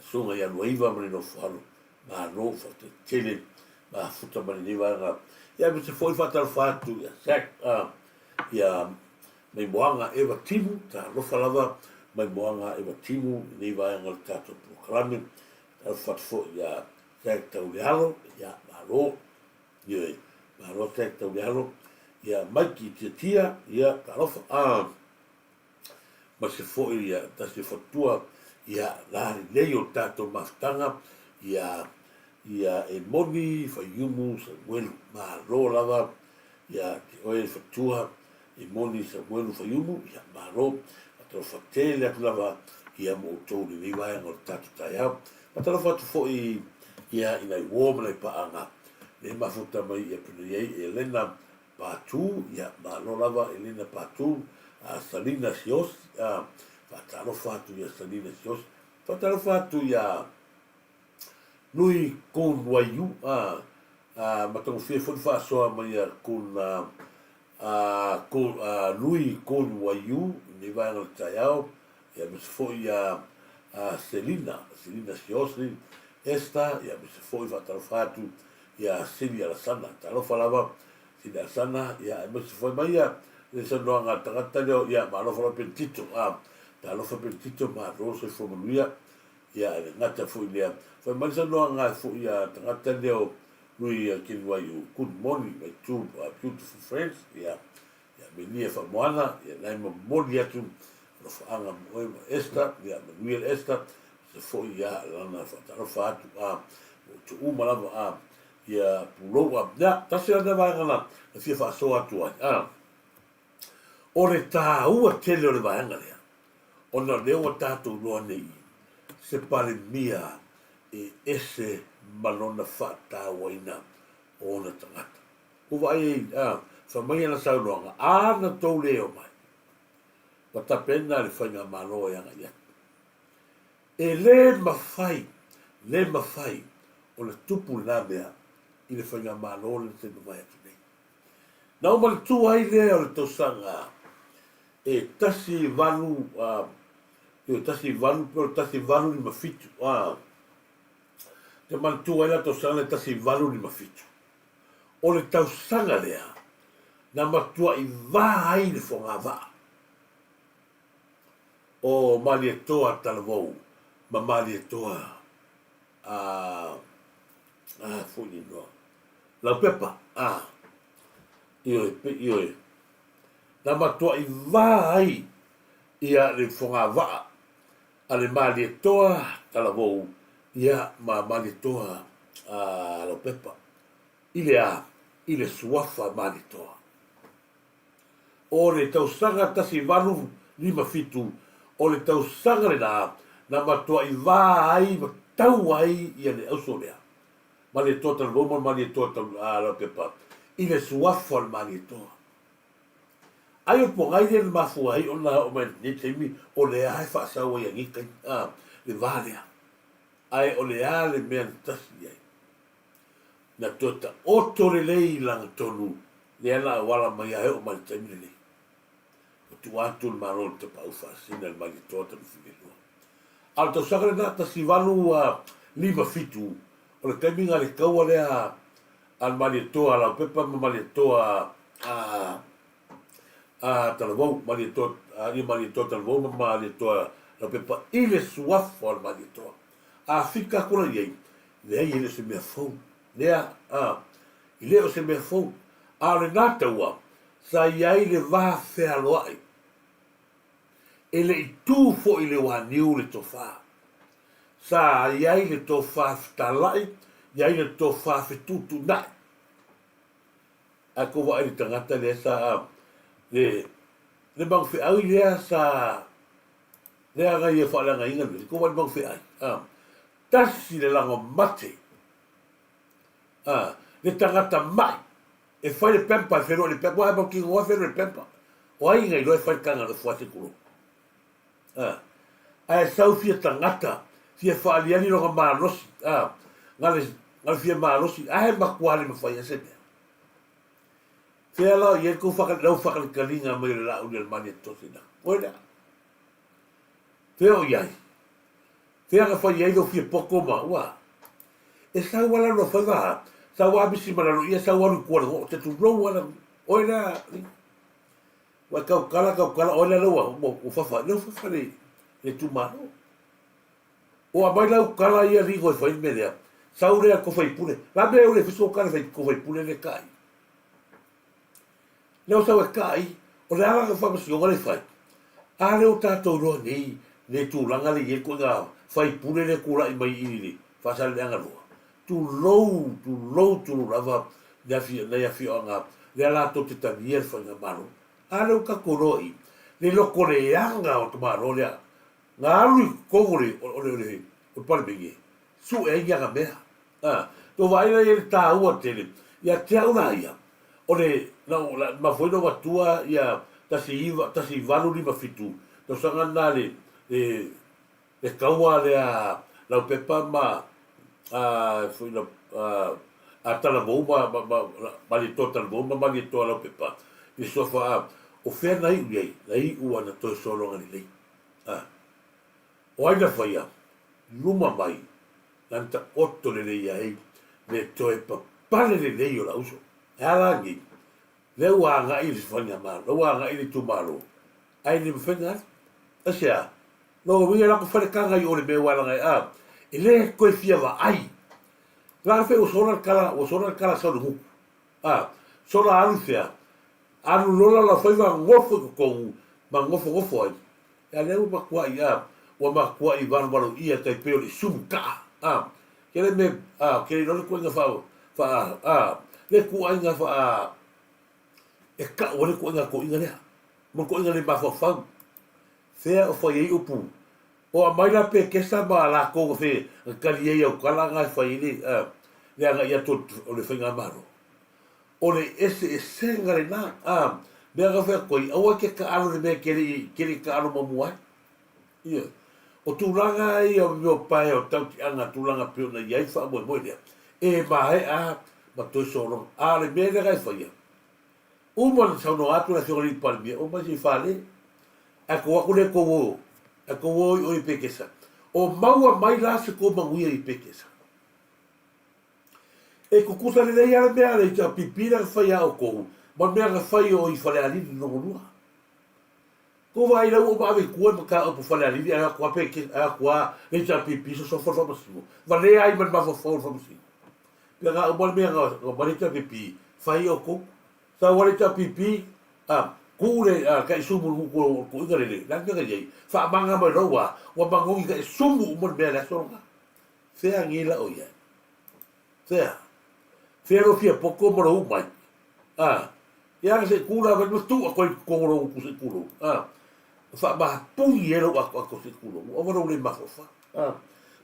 sunga ia nuaiva mani no whalo, ma no whate tele, ma futa mani ni wanga. Ia me se foi whatara whatu, ia sak, ia mai moanga ewa timu, ta rofa lava, mai moanga ewa timu, ni wanga le tato programe, ta whatu fo ia sak tau lealo, ia ma ro, ia ma ro sak tau lealo, ia maiki tia, ia ta rofa, ma se fo ia, ta se fatua, ia lari nei o tato maftanga, ia e moni fa yumu sa welu ma ro lava, ia te oe fatua, e moni sa welu fa yumu, ia ma ro, atau fatele atu lava, ia mo tau ni niwai ngor tato tai au, atau fatu fo ia ina i woma nei paanga, ne mafuta mai ia pina iei, e lena patu, ia ma ro lava, e lena patu, Salina Sios, fatalo fatu ia Salina Sios, fatalo fatu ia Nui Kun Waiu, matau fia fun fa soa mai ia kun Nui Kun Waiu, ni vai ngal taiao, ia mis fo ia Selina Sios, esta ia mis fo ia fatalo fatu ia Silvia Lasana, talo falava Silvia Lasana, ia mis fo mai ia le sanoa ngā tangata leo, ia, ma alofa la pentito, ta alofa pentito, ma rosa fo manuia, ia, ngata fo i lea, fo mai sanoa ngā fo ia tangata leo, lui kinwai u, good morning, my two beautiful friends, ia, menia fa moana, ia, naima moni atu, alofa anga moe ma esta, ia, manuia esta, se fo ia, lana fa tarofa atu, tu umalava, ia, puloa, ia, tasi ane vangana, na fia fa so atu ai, o le tā ua tele o le vaenga lea. O na leo o tātou loa nei, se pare mia e ese malona whata waina o na tangata. O vai sa mai ana saunoanga, na tau leo mai. Wa tapena le whainga manoa yanga ia. E le mawhai, o le tupu na mea, i le whainga manoa le te mai atu nei. Na o mali tu ai lea o le tausanga, e tasi valu ni mafitu te mantu ai la tosanga le tasi valu ni mafitu o le tausanga lea na matua i va ai le fonga va o mali toa talavou ma mali toa funi no la pepa io na matua i vai ia le fonga va ale mali toa talavou ia ma mali toa la pepa ile suafa mali toa o le tausanga tasi valu lima fitu o le tausanga le na matua i vai ma tau ai ia le ausolea mali toa talavou ma mali toa la pepa ile suafa mali toa ai o pongai le mafu ai ona o mai ni temi o le ai fa sa o yangi kai le valia ai o le ale men tasi ai na tota o tore lei lang tonu le ala wala mai ai o mai temi le o tu atu le marol te pau fa sina le mai tota le filo al to sagre na tasi valu lima fitu o le temi ngale kaua le al mai toa la pepa mai toa talavou malito ni malito talavou malito la pepa ile suafa al malito fika kula ye le ile se me fo le ile o se me fo ale nata wa sa ia ile va fe aloi ele tu fo ile wa niu le tofa sa ia ile tofa talai ia ile tofa fe tutu na ako wa ile tangata le sa le bang fe ai lea sa le aga ia fa langa inga ko wa bang fe ai tasi le langa mate le tangata mai e fai le pempa fero le pempa ba ki ngo fero le pempa o ai ngai lo fai kanga le fuate kulo ai sau fia tangata fia fa aliani lo ma rosi ngal fia ma rosi ai ma kwali ma fai ese Fela ia ko lau whakalinga mai la unel mani tosina. Oina. Feo iai. Fea ka fai eido fia poko ma ua. E sa wala no fai wa. Sa wa bisi mana ia sa wa ku ro te tu ro wala. Oina wa kau kala oina lo wa o fa no fa le tu ma. O a mai lau kala ia rigo e fai me lea. Saurea ko fai pule. La me o le fiso kala fai ko fai pule le kai. Leo sa e kai, o le ala ka whamasi o ngale fai. A leo tātou roa nei, ne tū langa le ye ko ngā fai pule le kura i mai iri. Whasale le anga roa. Tu lou lava na ia fia o ngā. Le ala to te tanier fai ngā maro. A leo ka koroi. Le loko le anga o te maro lea. Ngā arui kongore o le pare bengi. Su e inga mea. Tō vaina i le tā ua tele. Ia te au na ia. O le, ma foi no watua ia tasi valu ni mafitu. No sanga na le kaua le la pepa ma foi no a tala bomba ma li tota bomba ma li to la pepa. Ni sofa o fer na i ua na to solo ngani lei. O ai na faia. Luma mai. Lanta otto le lei ai. Le toe pa pale le lei o la uso. Alangi. Le ua nga ili fanya ma. Le ua nga ili tu malo. Ai ni mfenga. Asia. No winga la ko fale kanga i ole me wala ngai. Ele koe fia wa ai. La fe o sona kala sa no. Sona alu fia. Alu lola la foi wa ngofo ko ma ngofo ai. Ya le ma kwa ia. Wa ma kwa i van ia kai peo li sumka. Kele me kele no ko nga fa le ku ai nga fa e ka o le ku nga ko inga le mo ko inga le ba fa fea o fa ye upu o a mai la pe ke sa ba la ko fe ka li e o kala nga fa ile le nga ia tot o le fenga maro o le ese senga le na be ga fe ko i o ke ka alo le me ke ka alo mo mua ia o tulanga i o meu pai o tau ti anga tulanga pe na ia fa mo le e ba ma to solo ale me ga fa ia o mo sa no atu la fiori palmi o ma si fale a ko le ko o i pekesa o maua mai la se ko manguia i pekesa e ko kuta le ia me ale ta pipira fa ia o ko ma me ga fa o i fale ali no no ko vai la o ba ve ko ma ka o fale ali a ko peke a ko le ta pipi so fo fo va le ai ma fo fo Pega o bol mea o balita pipi fai o ko sa walita pipi kule kai sumu ko ingare la nga ye fa manga mo roa wa bango i kai sumu mo mea la songa fea ngila o ia fea ro fia poko mo ro mai ya se kula va no tu ko ro ku se kulo fa ba pungi ero ko se kulo o mo le ma fa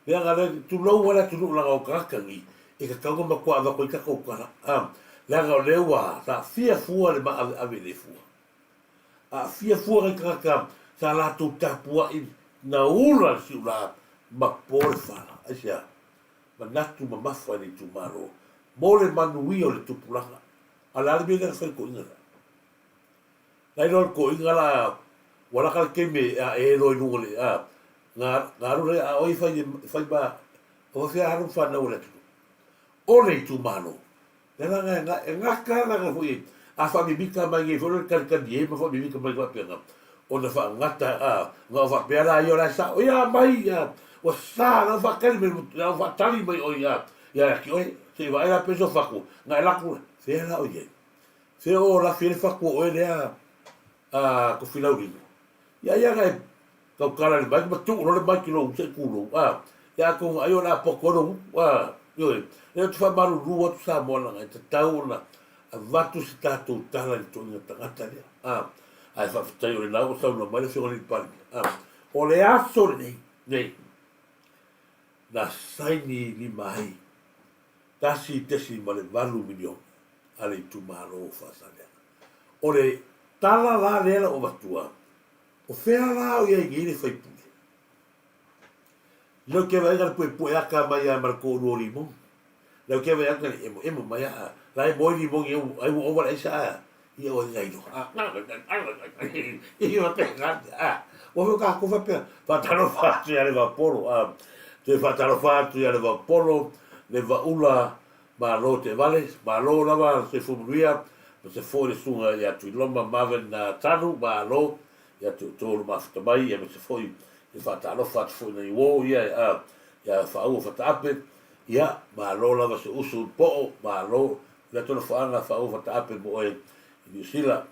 ya ga tu lo wala tu la o kakangi e ka kaunga makua awa koe ka kaukara. Langa o lewa, ta fia fua le ma ave le fua. Fia fua kai kaka, sa la tu tapua i na ula si ula ma pore whana. Asia, ma natu ma mawha ni tu maro. Mo le manui o le tupulanga. A la alimi nga whai ko ingara. Lai roi ko ingara, wala ka keme e roi nunga le. Ngā rure a oi whai ba, o whia haru whana o le tuku. Ole tu mano. Nela nga kala nga hui. A fa mi bika mai nge folo kan die ma fa mi bika mai wa pena. O na fa ngata nga fa pera yo la sa. O ya mai ya. O sa na fa kan me na fa tali mai o ya. Ya ki o se va era peso fa ku. Nga la ku. Se la o ye. Se o la fi fa ku o le ko fila uri. Ya ga ka kala le mai ma tu no le mai ki lo se ku lo. Ya ko ayo la pokoro. Yo, eu te whamaru rua tu sa moana ngai, te tau na a watu si tātou tala ni tōnga tangata lea. Ai whawhitai o le nau o sau na mai le whionga ni pari. O le aso nei, na saini ni mai, tasi tesi ma le 8 milion, ale i tu maro o whasalea. O le tala la lea o watua, o whea la o iai ngire whaipune. Leo ke vai gar pue aka mai a marco no limon. Leo ke vai aka emo mai a la e moi limon eu ai o wala isa i o ngai no. I o te gata. O ka ko fa pe fa tano fa se ale vaporo te whatalofa atu ia le wapolo, le waula ma lo te vale, ma lo lava se fumuria, ma se fo le sunga ia tu loma maven na tanu, ma lo ia tu tolu ma fitamai, ia ma se fo i whatalofa atu fo i na iwo, ia whaau whataape, ia ma lo lava se usu po'o, ma lo, ia tona whaanga whaau whataape mo e New Zealand,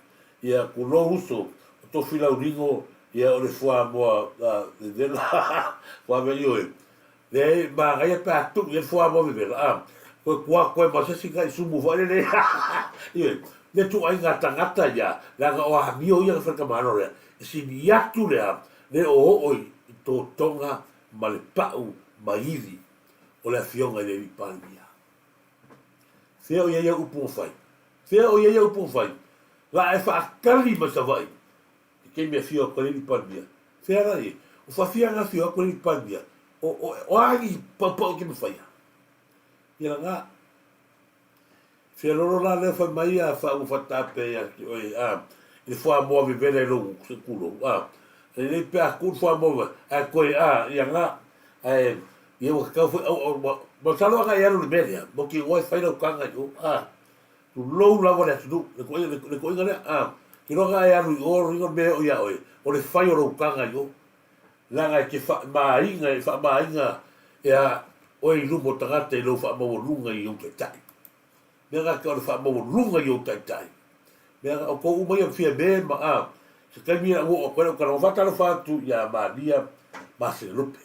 ia kulo usu, to fila uringo, ia o le fua moa, le vela, fua me ioi, le ma ngai pe atu, ia fua moa me vela, koe masasi kai sumu fua le, ioi, le tu ai ngata ia, langa o hamio ia whakamano rea, si ni atu rea, le o oi, to tonga, ma le pau, ma iri, o le fionga le vipalmia. Fea o ia upu fai, fea o ia upu fai, la e whaakali ma sa vai, ke mea fio ko le vipalmia, fea rai, o whawhia ngā fio ko le vipalmia, o angi pau ke me fai. Ia ngā, fea loro la leo whai mai a wha whatape a i wha moa vi vele lo se kulo, e le pia kuru wha moa, a koe ia ngā, ia wakakau whai, ma talo anga i anu le mele, mo ki ngoi whai lau kanga i o, tu lou lawa le atu, le koe inga lea, ki roga e anu i o ringo mea o ia oe, o le whai o rau kanga i o, langa i ke wha maainga, ea oe i lumo tangata i lau wha mawarunga i o te tai. Mea ngā ka o le wha mawarunga i o te tai. Mea ngā o kou umai am fia me ma se kai mia o koe o kano whatalo whātu ia Maria Maselupe.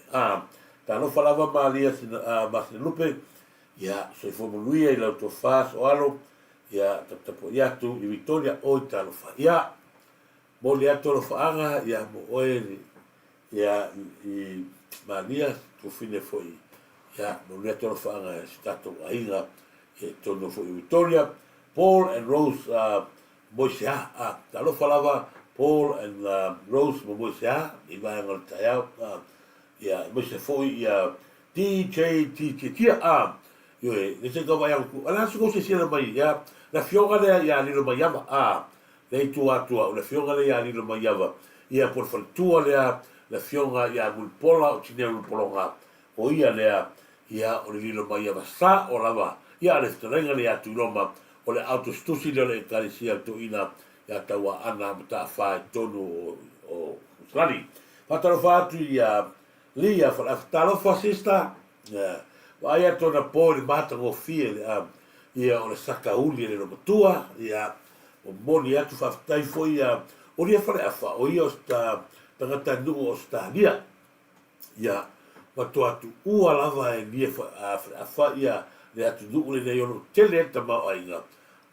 Tā no whalawa Maria Maselupe, ia soi whamunuia i lau tō whās o alo, ia tapo i atu i Victoria o i talo wha. Ia, mo le atu lo whaanga, ia mo oe ni, ia i Maria tu fine foi, ia mo le atu lo whaanga e stato a inga, e tono foi Victoria, Paul and Rose Moisea, talo whalawa, Paul and Rose Moisea, i vai angal taiau, ia Moisea foi, ia DJ Tia, Yoi, ne se kawa yang ku. Ala su ko se sila mai ya. La fionga le ya ni lo mai yava. Le tua, la fionga le ya ni lo mai yava. Ia por faltua le la fionga ya mul pola o tine mul polonga. O ia le ia o le lo mai yava sa o lava. Ia le strenga le ya tu loma o le autostusi le kalisia to ina ya tawa ana mata fa tonu o slani. Fatalo fatu ia lia fa talo fascista. Vai a tona pōri mata ngō fia ia o le sakauli le romatua, ia o moni atu whaftai fo ia o ria whare awha, o ia o sta tangata nuu o sta nia, ia watu atu ua lava e nia awha ia le atu nuu le nei ono tele eta mau ainga,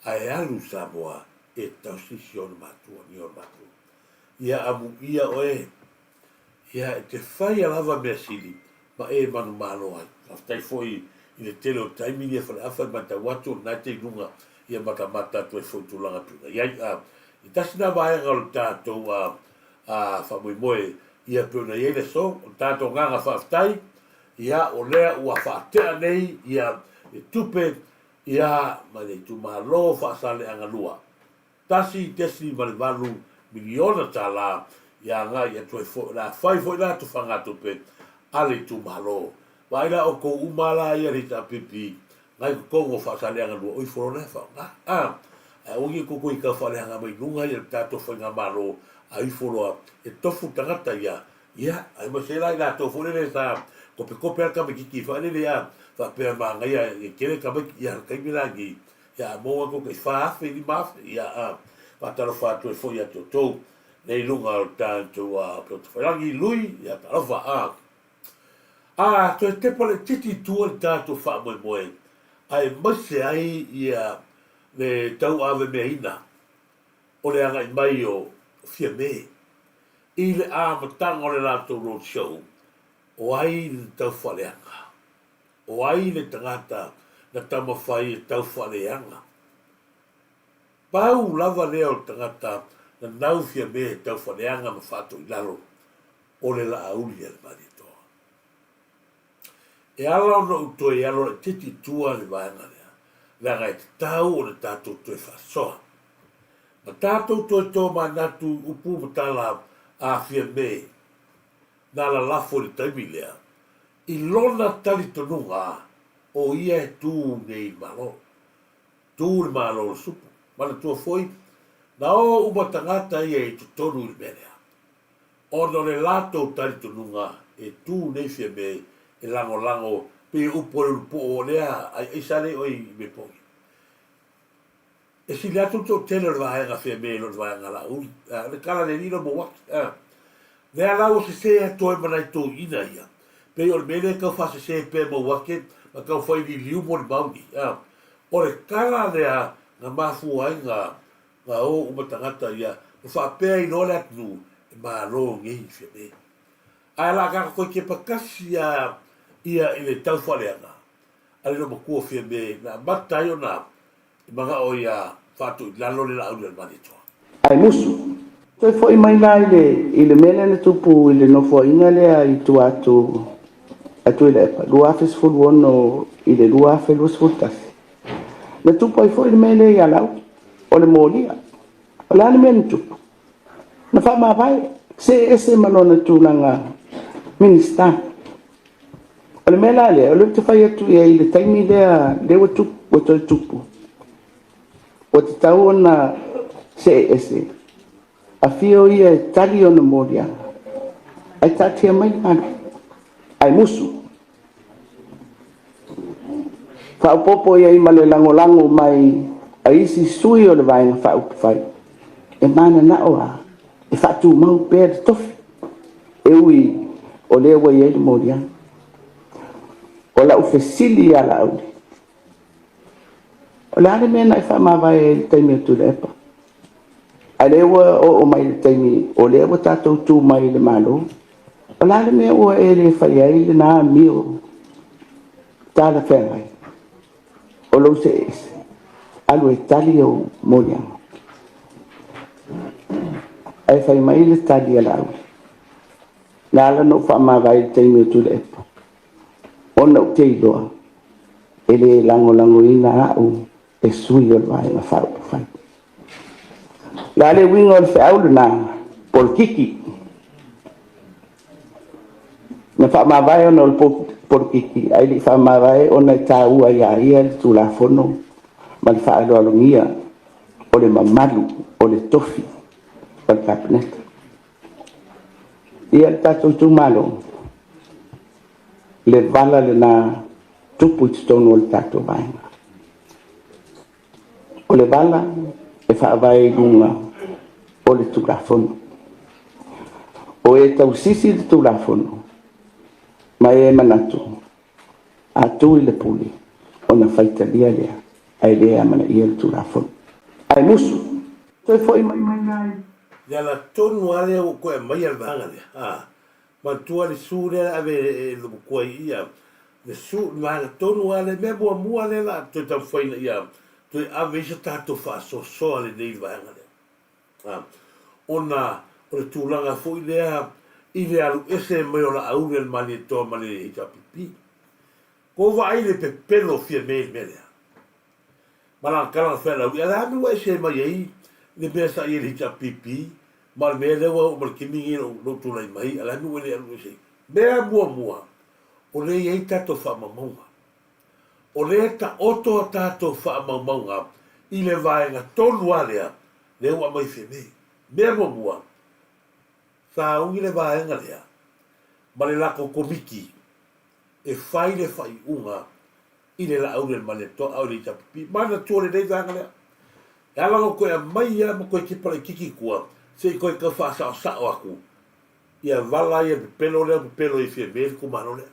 a e alu Samoa e tausisi ono matua, ni ono matua. Ia amu ia oe, ia e te whai a lava mea sili, ma e manu malo ai. Aftai foi i le tele o taimi ia whale awhai mata watu nai te nunga ia mata tu e foi tūlanga tūna. Iai, i tasina vāenga o tātou whamui moe ia pēuna iei le so, o tātou nganga whaaftai, ia o lea ua whaatea nei, ia e tupe, ia ma nei tu malo whaasale anga lua. Tasi tesi ma le valu miliona tā la, ia ngā ia tu e foi, la whai foi la tu whanga tupe, ale tu malo. Waila o ko umala ia rita pipi, ngai ko kongo whaasale anga lua, oi whorona e whao. Ongi ko i ka whale anga mai nunga ia tātou whainga maro, ai whoroa, e tofu tangata ia, ai masela i nā tofu nere sa, kope alka me kiki whale ia, whapea maanga ia, e kere ka mai ia, kaimirangi, ia moa ko kai whaafe ni mafe, ia whataro whātu e whoi atu tau, nei lunga o tātou whairangi lui, ia tarofa to te pole titi tua tātou wha moe, ai mase ai ia le tau awe mea ina, o le anga i mai o fia me, i le āmatanga o le lātou road show, o ai le tau whaleanga, o ai le tangata na tamawhai e tau whaleanga. Pau lava leo tangata na nau fia me e tau whaleanga ma whātou i laro, o le la auli al mari. E ala ono uto e alo e titi tua le vaenga lea. Langa e tau o le tātou tue whasoa. Ma tātou tue tō ma natu upu matala a fia me. Nā la lafo le taimi lea. I lona tali tonunga o ia e tū nei malo. Tū le malo le supu. Mana tua foi. Na o uma tangata ia e tu tonu i menea. O no le lato tali tonunga e tū nei fia me e lango lango pe upo le lupo o lea ai sare o i me pongi. E si le atu to tele le vahenga fia me lo le vahenga la uli. Le kala le nino mo waki. Le alau se se e toi manai tō ina ia. Pe o le mele kau fa se pe mo waki ma kau fai ni liu mo le mauni. O le kala lea nga mafu ai nga o umatangata ia. O fa pea i no le atu e maa ro ngehi fia me. Ai la kaka koe ke pakasi ia i le tau whaleanga. Ale no makua fia me na matai o na mga o ia fatu lalo le la au le mani toa. Ai musu. Toi foi mai la i le mele na tupu i le nofo inga lea i tu atu i le epa. Lua afe sifuru ono i le lua afe lua sifuru tasi. Na tupu ai foi le mele i alau o le molia. O la le mele tupu. Na wha mawai se ese malona tūlanga minista. O le mele alea, o le te whai atu i le taimi lea lewa tupu o toi tupu. O te tau ona se ese. A fio ia e tali ona moria. Ai tatia mai mana. Ai musu. Whaupopo ia i male lango lango mai a isi sui o le vaenga whaupuwhai. E mana na oa. E whatu mau pēr tofi. E ui o lewa ia i moria. O la ufesili ala auli. O le ale mena i whamawai e taimi atu le epa. A lewa o mai le taimi, o lewa tātou tū mai le malo. O le ale mea ua e le whai ai le nā mio tāla whengai. O lau se ese. Alu e tali o morianga. Ai whai mai le tali ala auli. Nāla no whamawai le taimi atu le epa. Ona o te iloa. E le lango lango ina au. E sui o le vaenga whaupuwhai. La le winga o le whiaulu na polkiki. Na whamawai ona o le polkiki. Ai li whamawai ona i tā ua ia ia le tūlafono. Ma le whaaloalongia o le mamalu o le tofi o le kabineta. Ia le tātou tūmalo. Le vala le na tupu i tonu o le tātou vaenga. O le vala e whaawai lunga o le tūlafono. O e tau sisi le tūlafono. Mai e manatu. A tū i le puli. O na whaita lia lea. Ai lea mana ia le tūlafono. Ai musu. Toi foi mai mai nai. Ia la tonu ale o koe mai al vanga lea. Ma tua le sure ave e lo koe ia. Le su ma la tonu ale me mua le la. Toi tau whaina ia. Toi ave isa tātou whaasosoa le nei vanga lea. Ona o le tūlanga fo i lea i le alu ese mai o la aure al mani e toa mani e ita pipi. Ko vai le pepelo fia me lea. Mana kala whena ui. Ala ame wa ese mai ei le mea sa i le ita pipi. Ma le mea lewa o mal kimingi no tūlai mai. Ala ame wa le alu ese. Mea mua. O le ei tātou whaamamonga. O le ta oto a tātou whaamamonga i le vaenga tonu alea le ua mai whi me. Mea mua. Sa ungi le vaenga lea. Ma le lako komiki. E whai le whai unga i le la aure ma le to aure i tapipi. Mana tua le nei vaenga lea. E alango koe a mai ia ma koe ki pala kiki kua. Se i koe ka whaasa o sao aku. Ia vala ia pepelo lea pepelo i whi me ku mano lea.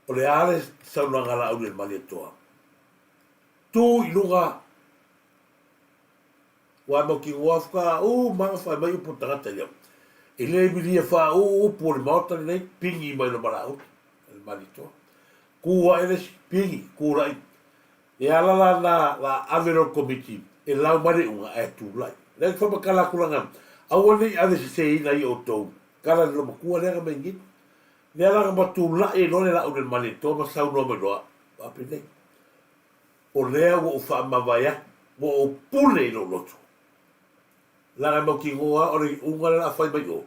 O le ale saunanga la aure ma le toa. Tu i lunga wa mo ki wafka manga fa mai upo tangata ia. E le milia fa upo le mauta nei pingi mai no marau. El malito. Kua ele pingi, kura i. E ala la avero committee. E lau mare unga e tu lai. Le fa makala kulanga. Awani ave se ina i o tou. Kala lo makua le ga mengi. Le ala ga tu la e no le la o le malito ma sau no me doa. Ape nei. O lea o fa mavaya mo o pule no loto. La mo ki ngoa o le unga la fai mai o.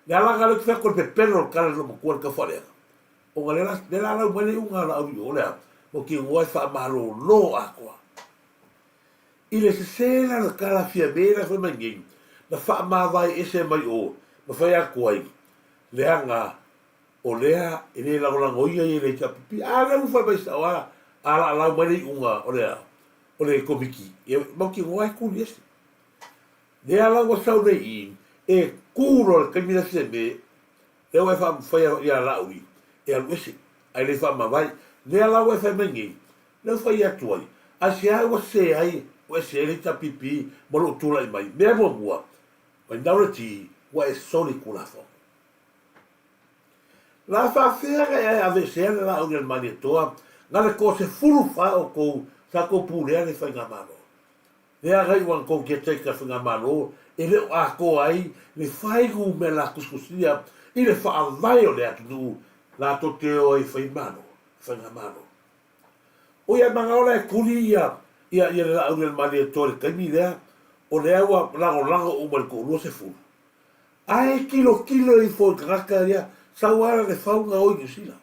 Le ala ga le fa ko pe perro kala no mo ka fare. o ngale la mele unga la au yo le o ki ngoi fa malo lo akwa ile se sela la kala fia bela fa mangin na fa ma vai ese mai o ma fa ya kwai le anga o lea ele la la ngoia ile ka pi ala u fa bai sa ala la mele unga o le komiki e mo ki ngoi ku ese le ala wa sa le i e kuro ke mi se me e wa fa ya la ui e al wese ai le fa ma vai le ala wa fa mangin le fa ya tuai a se ai wa se ai wa se le ta pipi mo lo tula i mai me mo mua wa ndau ti wa e soli kula fo la fa fera e ave se la o del manitoa na le cose fulu fa o ko sa ko pule le fa nga mano le a gai wan ko ke te ka fa mano e le a ko ai le fai gu me la kuskusia i le fa vai o le atu la to te o i fa mano fa nga mano o ia manga ola kuli ia la au del manitoa le mi le o le agua lago o mal ko no se fu ai kilo i fo graka ia sawara le faunga o ni sila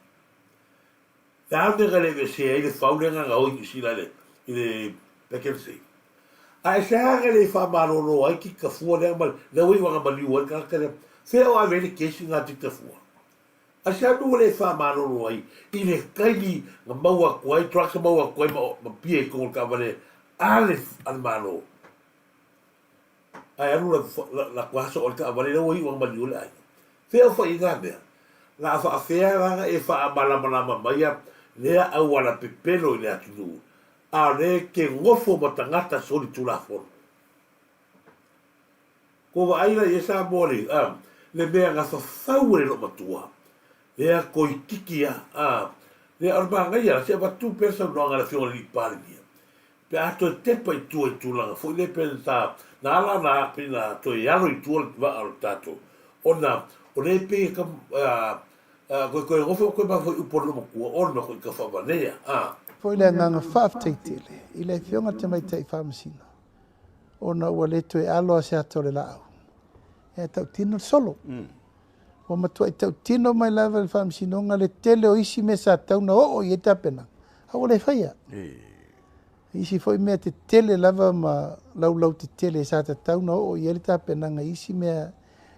da ande gale de se le faunga nga o ni sila le pekel se ai sa gale fa marolo ai ki ka fu le mal le wi wa ma liu ka ka se o ave le ke singa ti ka fu a sa du le fa marolo ai i le kai nga maua kwai truck maua kwai ma pie ko ka vale ale al malo ai aru la kwaso o ka vale le wi wa ma liu le ai fe o fa inga me la fa fea e fa malama mai le au wala pepelo le atu a le ke ngofo mo tangata soli tula fo ko va ai la esa mole le mea nga fa faure lo matua le a koitikia le arba nga ya se va tu perso no nga la fiona li parmi pe ato te pa tu la fo le pensa na la na pina to ya lo tu va al tato ona o le pe ka ko ngofo ko ba fo por lo ko ona ko ka fa vanea Foi le nganga whaafteitele, i le fionga te mai tei whamasina. Ona ua le tue aloa se atore lao. E tau tino solo. O matua i tau tino mai lava le whamasina, onga le tele o isi me sa tau na o i e tapena. Hau le whaia. Isi foi mea te tele lava ma lau te tele sa tau na o i e le tapena nga isi mea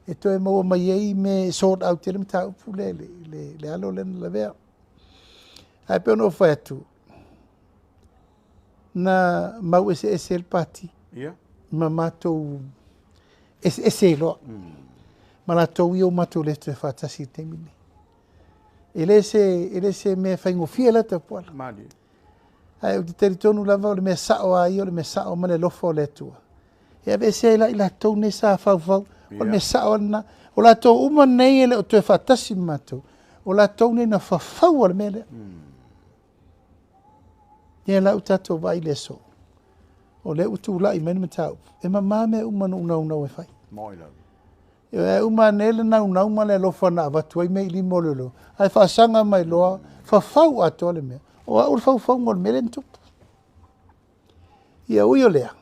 e toe maua mai ei me sort out tele me tau pu le alo le na vea. Ai pe ono whai atu. Na mau ese el pati. Ma matou ese lo. Ma la tou io matou le te fatasi temini. Ele se me fai ngofia la te pola. Mali. Ai o te teritonu lava o le me sao ai o le me sao ma le lofo le tua. E ave se la tou ne sa fau. O le me sao na o la tou uma nei ele o te fatasi matou. O la tou ne na fafau o le mele. Ia la utato vai le so. O le utu la i meni matau. E ma me uma no una e fai. Moi la. E uma nele na uma le lo fana vatu ai me li mololo. Ai fa sanga mai loa fa fau atole me. O au fau ngol melentu. Ia uio lea.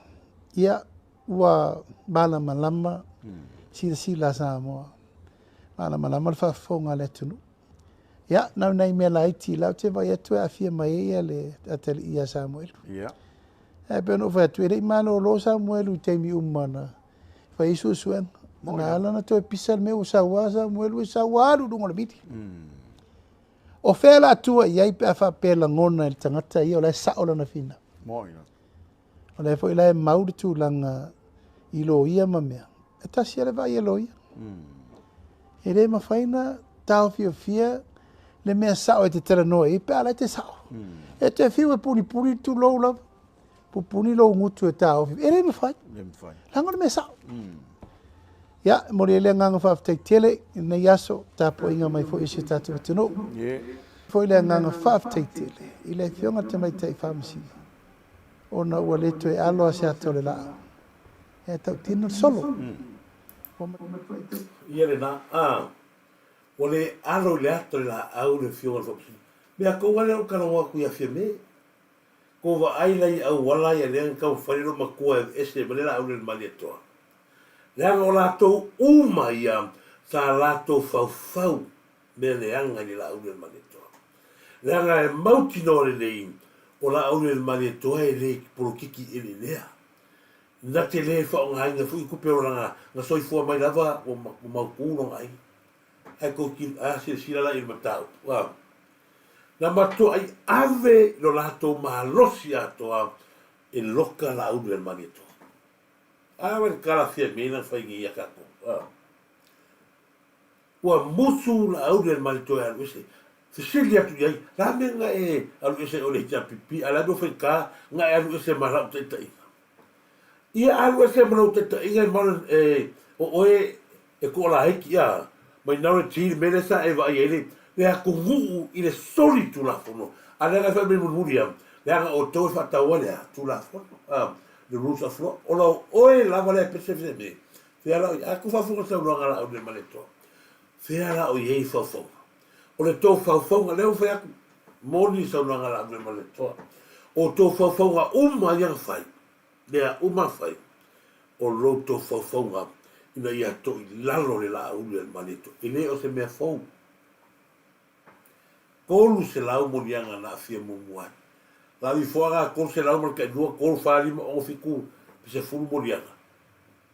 Ia ua bala malama si la sa mo. Bala malama fa fonga le tunu. Ya, nau nei mea la iti, lau te vai atu a fia mai ea le atele ia Samuel. Ja. E pe no vai atu e rei mano lo Samuel u teimi umana. Vai isu suen. Na ala na to e pisal me u sawa Samuel u sawa lu dungo le biti. O fea la atua iai pe a fa pela ngona il tangata ia o lai saola na fina. Moi la. O lai fo ilai mauri tu langa ilo ia mamea. E tasi ale vai ilo ia. E rei mawhaina tau fia le mea sao e te tera noa i pe ala te sao. E te fiu e puni tu lou lava. Puni lou ngutu e tau. E rei me fai. Langa le mea sao. Ya, mori ele nganga whaaftai tele, na yaso, tapo inga mai fo isi tatu atino. Fo ile nganga whaaftai tele, ile fionga te mai tei whamasina. Ona ua leto e aloa se atole lao. E tau tino solo. ia le na o le alo le ato la au le fionga whamasina mea ko wale o kano waku ia fia me ko wa ailai au wala ia leang kau wharero makua ese manera au le mali atoa leanga o lato uma ia sa lato fau me leanga ni la au le mali atoa Langa e mauti no le nei, o la au le mani toa e le polokiki e le lea. Na te le wha o ngainga fu i kupe o langa, nga soi fua mai lava o maukuno ngai. Ai ko ki a se sila la i matau. Na mato ai ave lo lato mahalosi atoa e loka la au le mani toa. Awe kala fia mena whai ngi ia kako. Ua musu la au le mani toa alu ese. Se sili atu iai, la me nga e alu ese o le hita pipi, ala do whai ka, nga e alu ese marau te ta inga. Ia alu ese marau te ta inga o oe e ko la heki ia, mai naure tiri mele sa e vai ele, le a kungu i le soli tu la fono. Ala nga whai me munuri am, le anga o tau whatau alea tu la fono. Le rules of law, o la oe lava le pese fese me. Fea la, aku whafunga sa uranga la au le male toa. Fea la o iei whaufonga. O le tō whaufonga, leo whai aku moni sa uranga la au le male toa. O tō whaufonga yang whai. Lea whai. O lo tō whaufonga, ina ia to i lalo le la au le male toa. I leo se mea fau. Kolu se lau monianga na fia mumuai. La vi fuanga ko se la mo ke dua ko fa li mo fiku se fulu morianga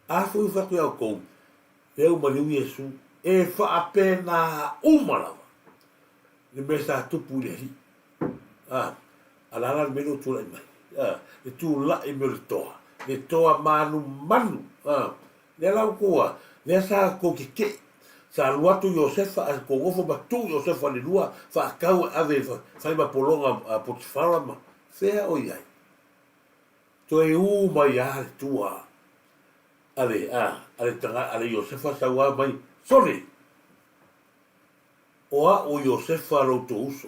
a fu fa ku ko e o mali yesu e fa apena umala le mesa tu pule ala la meno tu la mai e tu la e me toa le toa manu le la ko le sa ko ke sa luatu Josefa ko ngofo batu Josefa le lua fa kau ave fa ba polonga a Potifara ma fea o iai. To e mai a tua. Ale tanga, ale Josefa sa ua mai. Sorry. Oa o Josefa lo to uso.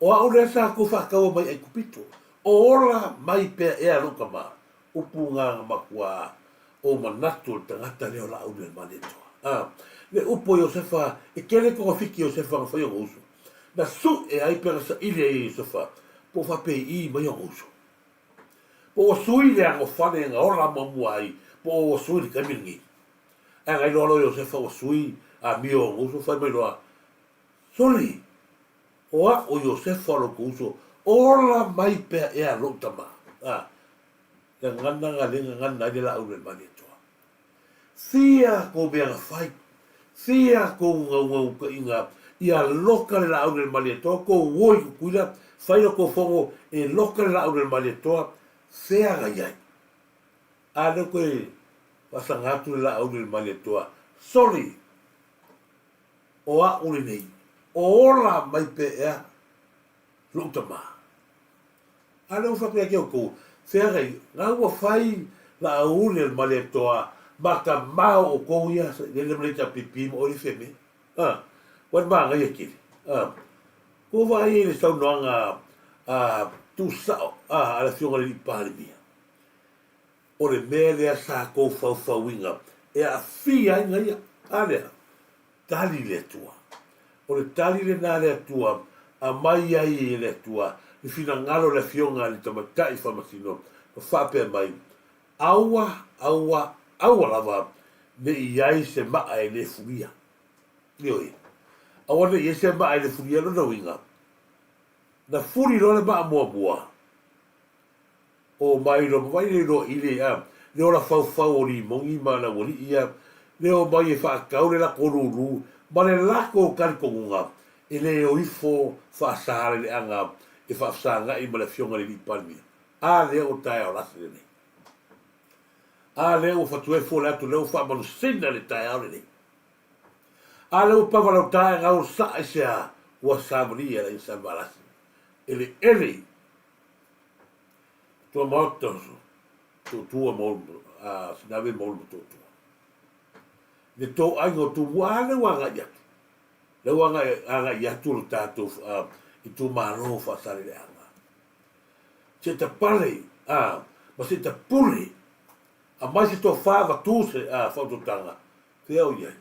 Oa o resa ko whakau mai e kupito. O ora mai pea ea luka ma. Upunga makua o manatu tangata leo la au le mane toa. Le upo Josefa, e kele ko fiki Josefa ngafai o uso. Na su e ai pera sa ile e Josefa. Po fa pe I mai o uso. Po sui le ango fane nga ora mamuai, po sui le kamingi. E ngai lolo Josefa o sui a mio uso fa mai loa. Soli. Oa o Josefa lo uso, ora mai pe e a lotama. Le ngana nga le ngana de la aure mani toa. Sia ko bea fai. Sia ko nga inga ia loka le la aure mani toa ko woi kuila whaia ko whongo e loka la au le male toa, whea iai. Ane koe pasangatu la au le male toa, sorry, o a uri nei, o ora mai pe ea, luta maa. Ane uwhapea kia kou, whea gai, ngā ua whai la au le male toa, maka mao o kou ia, le mreita pipi mo ori wheme. Wan maa ngai akiri. Ko vai le sau noanga tu sao ala fionga le pale mia. O le mele a sa ko fau winga. E a fia ngai ale tali le tua. O le tali le na le tua a mai ai le tua. Ni fina ngalo le fionga le tamatai famasino. Fa pe mai. Aua lava ne iai se maa e le fuia. Lioi. Awana i ese maa ele furia no winga. Na furi no le maa mua. O mai no mai no ile a. Le ora fau o li mongi ma na wali ia. Le o mai e wha kaure la koruru. Ma le lako karikongunga. E le o ifo wha sahare le anga. E wha sanga i ma le fionga le li palmia. A le o tae o lasi le nei. A le o fatue fo le atu le o wha manu sina le tae o le nei. Ale o pava lau tae ngau sa e sea ua sabria la insa balasi. Ele tua maotoso tua molmo sinave molmo tua. Le tō aingo tu wale wanga yatu. Le wanga yatu lo tātou i tu maro whasare le anga. Se ta pale, ma se ta pule, a mai se tō whawa tūse whautotanga. Te au iai.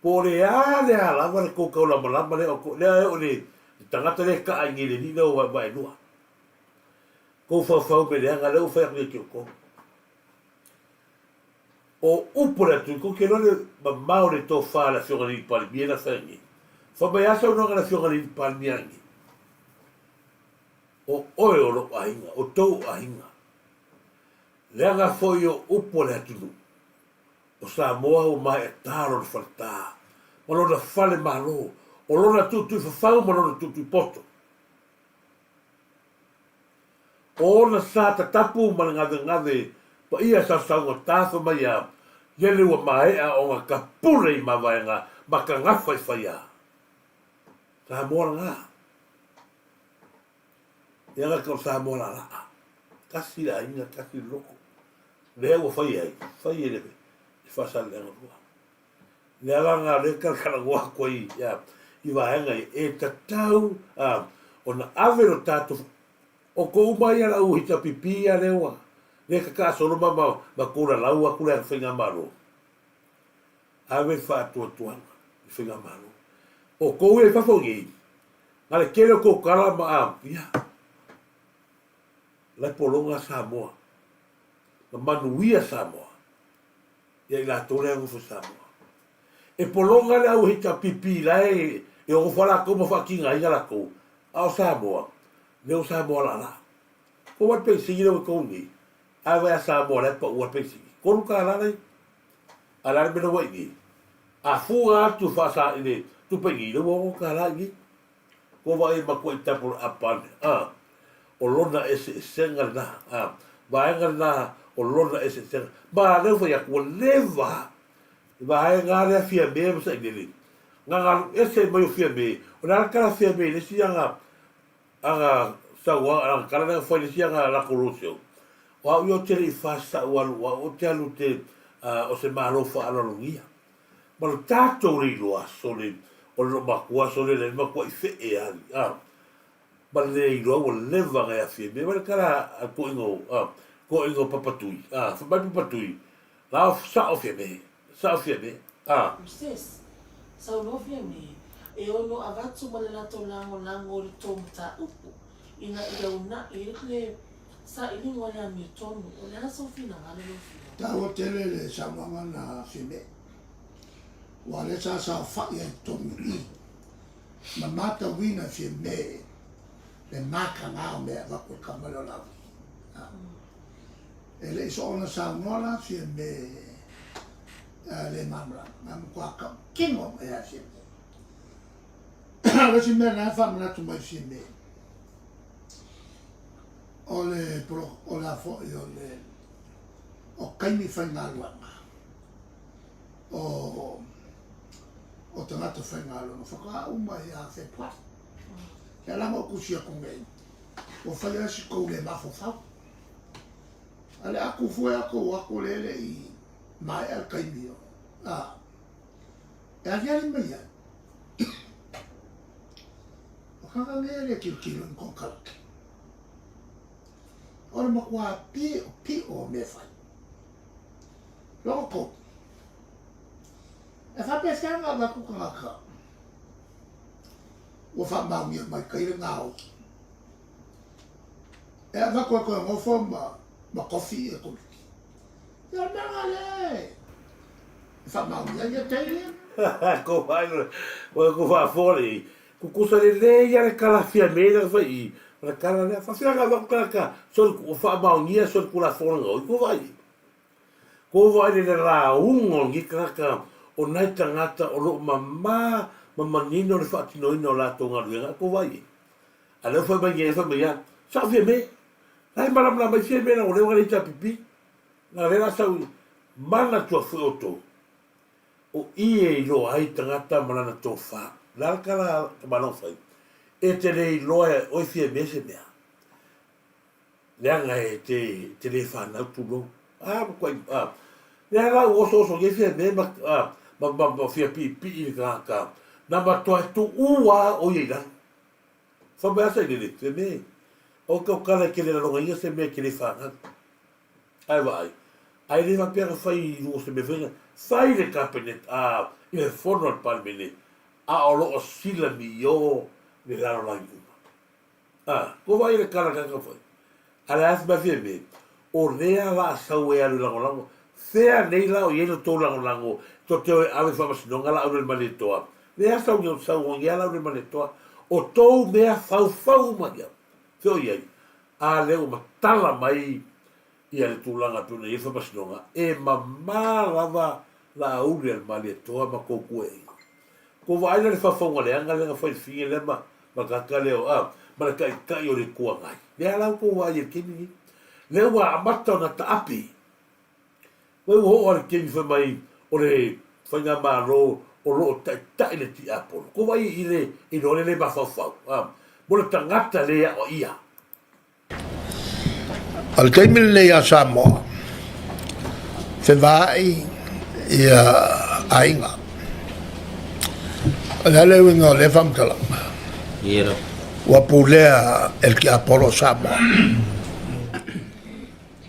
Po le lava le kōkau lama le o le tangata le ka aingi le nina o vai nua. Ko whau me le anga leo whai ki o ko. O upo le atu, ko ke lone ma mao le tō wha la fionga ni pari miena whangi. Whameasa o nonga na fionga ni paniangi. O oe o lo ahinga, o tau ahinga. Leanga foi o upo le atunu. O Samoa o mai e taro le whalta. Malona whale malo. O lona tutu i whawhau, malona tutu i poto. O na sa ta tapu mana ngade pa ia sa saunga tāwha mai a yele ua maea o ngā kapure i mawaenga ma ka ngawhai whaia. Samoa ngā. Ia ngā kau Samoa la raa. Kasi la inga, kasi loko. Lea ua whaia i, whaia i lewe. I whasale anga rua. Lea ngā reka kala ngua koi i waenga e tatau o na avero tātou o ko umai ala u hita pipi a lewa. Leka ka solo ma kura lau a kura whinga maro. Awe whātua tuanga i whinga maro. O ko e whawongi. Ngale kere ko kala ma ia. Lai polonga Samoa. Ma manuia Samoa. Ia i la tole angu fu Samoa. E polonga le au hita pipi lai e o whala ko ma whakinga inga la ko. Ao Samoa. Leo Samoa la la. Ko wat pensingi le ko ni. Awe a Samoa le pa ua pensingi. Ko nuka la nei. Ala le mena wai ni. A fuga tu whasa ine tu pengi le wo ka la ni. Ko wa e ma ko i tapu apane. O lona ese senga na. Vaenga na o lona ese senga. Ba le fa ya ko leva. Vaenga le fia me sa ine. Nga ese mai fia me. O na kala fia me le si anga sawa ang kala na foi sia la corruption. Wa yo te i fasta wa o te alu te o se malo fa ala lungia. Ma tato ri lo asole o lo makua sole le makua i fe e ali. Ma le i lo o leva ga fi me ma kala ko ingo papatui. Fa ba papatui. La sa o fi me. Sa o fi me. Sis. Sa o fi me. E ono avatu malalato lango le tomu ta upu. Ina una ile sa ili wala mi tomu. Ona so fina ngale lo fina. Ta o tele le samanga na fime. Wale sa fa ya tomu i. Mamata wina fime. Le maka nga me va ko kamalo la. Ele so ona sa ngola fime. Le mamra. Mam kwa ka kingo ya fime. Wasi me na fa na tu mai fime. Ole pro ola fo ole o kaimi whaingalua o tangata whaingalo no whaka umai a whepua kia lama o kusia kongei o whaia si kou le mafo whau ale aku fue ako lele i mai al kaimi o e agiari mai ai o kanga lele kirkiro in konkalake ora makua pi o me fai. Loko. E fa pesca nga ba ku ka. O fa ma mi mai kai ngao. E va ko mo forma ma coffee e ko. Ya ngale. Fa ma mi ya tele. Ko vai. Ko va fori. Ku kusa le ya le kala fia me da vai. La cara le fa fia ga ka sol o fa maungia sol kula fonga o ko vai le la ungo ngi ka o nai tangata o lo mama manino le fa tino no la tonga ruenga ko vai ala fa ba nge fa me ya sa fia me ai malam la mai fia me na o le wa ta pipi na le la sa mana tu foto o ie lo ai tangata mana to fa la kala ma fai e te rei loe oi fia mese mea. Leanga e te rei whanau tulo. Leanga oso ge fia me ma fia pi i ka. Na ma toa tu ua o iei lan. Whamea sa i nere, te me. O kau kala ke le ronga inga se mea ke le whanau. Ai wa ai. Ai le ma pia ka whai i ruo se me whenga. Whai le kapenet i le whono al palmene. A o loo sila mi o le laro la uma. Ko vai le kara kaka foi. Ala as ba fie me. O rea la sau e alu lango. Fea nei la o yelo tō lango. To te ave whamas nonga la au le mani toa. Le asa o sa o ngala o le mane toa o tou mea fau mai. Feo iai. A le o matala mai ia le tūlanga tūna i whapasinonga e lava la uri al mali toa ma kōkua e. Ko waina le whawhaunga le anga le nga whai whinge le ma kaka leo ma le kai o le kua ngai. Le alau ko wai e kini le ua amata o na taapi. Wai ho o le kini whai mai o le whainga maa ro o lo tai le ti apolo. Ko wai i le ma whawhau. Mo le tangata lea o ia. Al taimil le ia Samoa, se vai ia ainga. Ala winga le famtala. Ira. Wa pulea el ki Apolo Samoa.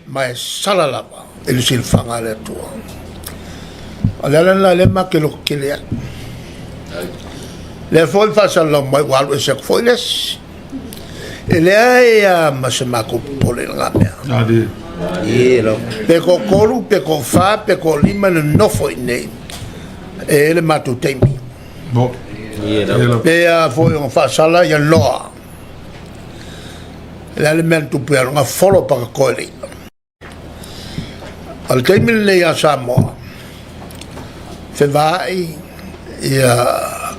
Mai salalava el silfanga le tua. Ala la le ma ke lo kilea. Le foi fa lo mai walu se foiles. Ele ai masemako pole nga mea. Adi. Ira. Peko koru, peko fa, peko lima le nofo i nei. E le matu teimi. Bo. Ira. Pea foi on fa sala ya loa. Le alimentu pea nga folo paka koeli. Al teimi le ya Samoa. Se vai ia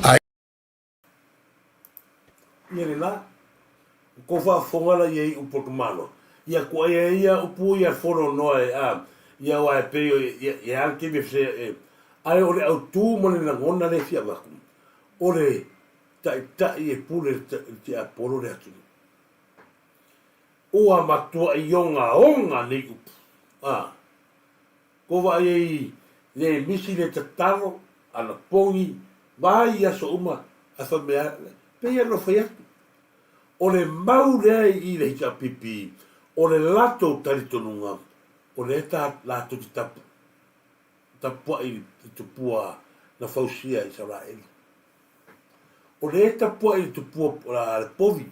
ai. Iere la, ko whawhongara iei upo kumano. Ia kua ia upu ia whono noe ia wa e peo ia alke me fse ai ore au tū mone na ngona le fia waku. Ore tai e pule te Apolo le atu. Oa matua i onga nei upu. Ko wa iei le misi le tataro ana pongi vai aso uma a whamea pea no whai atu. O le maure i le hita pipi, o le lato taritonunga, o le eta lato ti tapu. Tapua i tupua na fausia i Saraeli. O le eta pua i tupua le povi.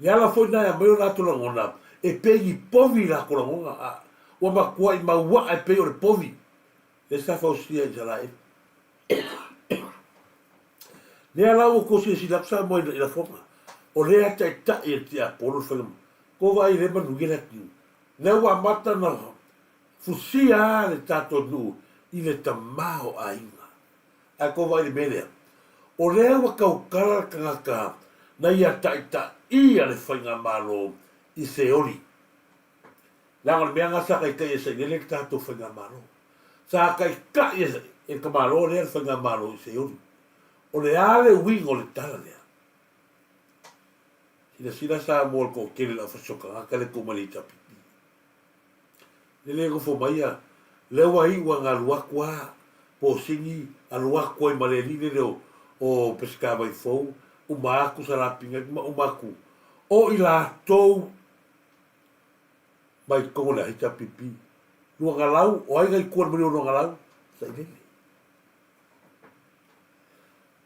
Le ala foi na ya meo lato langona, e pegi povi la kolangonga. Wa makua i maua e pegi o le povi. Le sa fausia i Saraeli. Le ala o kosi si lapsa mo i la fonga. O rea tai e te Apolo whanam. Ko vai re manu gena tiu. Lewa mata na fusia le tato nu i le tamao a inga. A ko vai re melea. O rea wa kaukara kangaka na ia tai ia le whainga malo i se ori. Langar mea ngasa kai kai e se ngele ki tato whainga malo. Sa kai kai e kamalo rea le whainga malo i se ori. O rea le wingo le tala lea. Sila sa mo ko kele la fasoka ka le komali tapipi. Le go fo mai le wa i wa ngalua kwa po singi alua kwa i maleli le o pesca vai fo o maku sala pinga o maku o ila to mai ko la ita pipi lu ngalau o ai ga ko mo no ngalau sa ile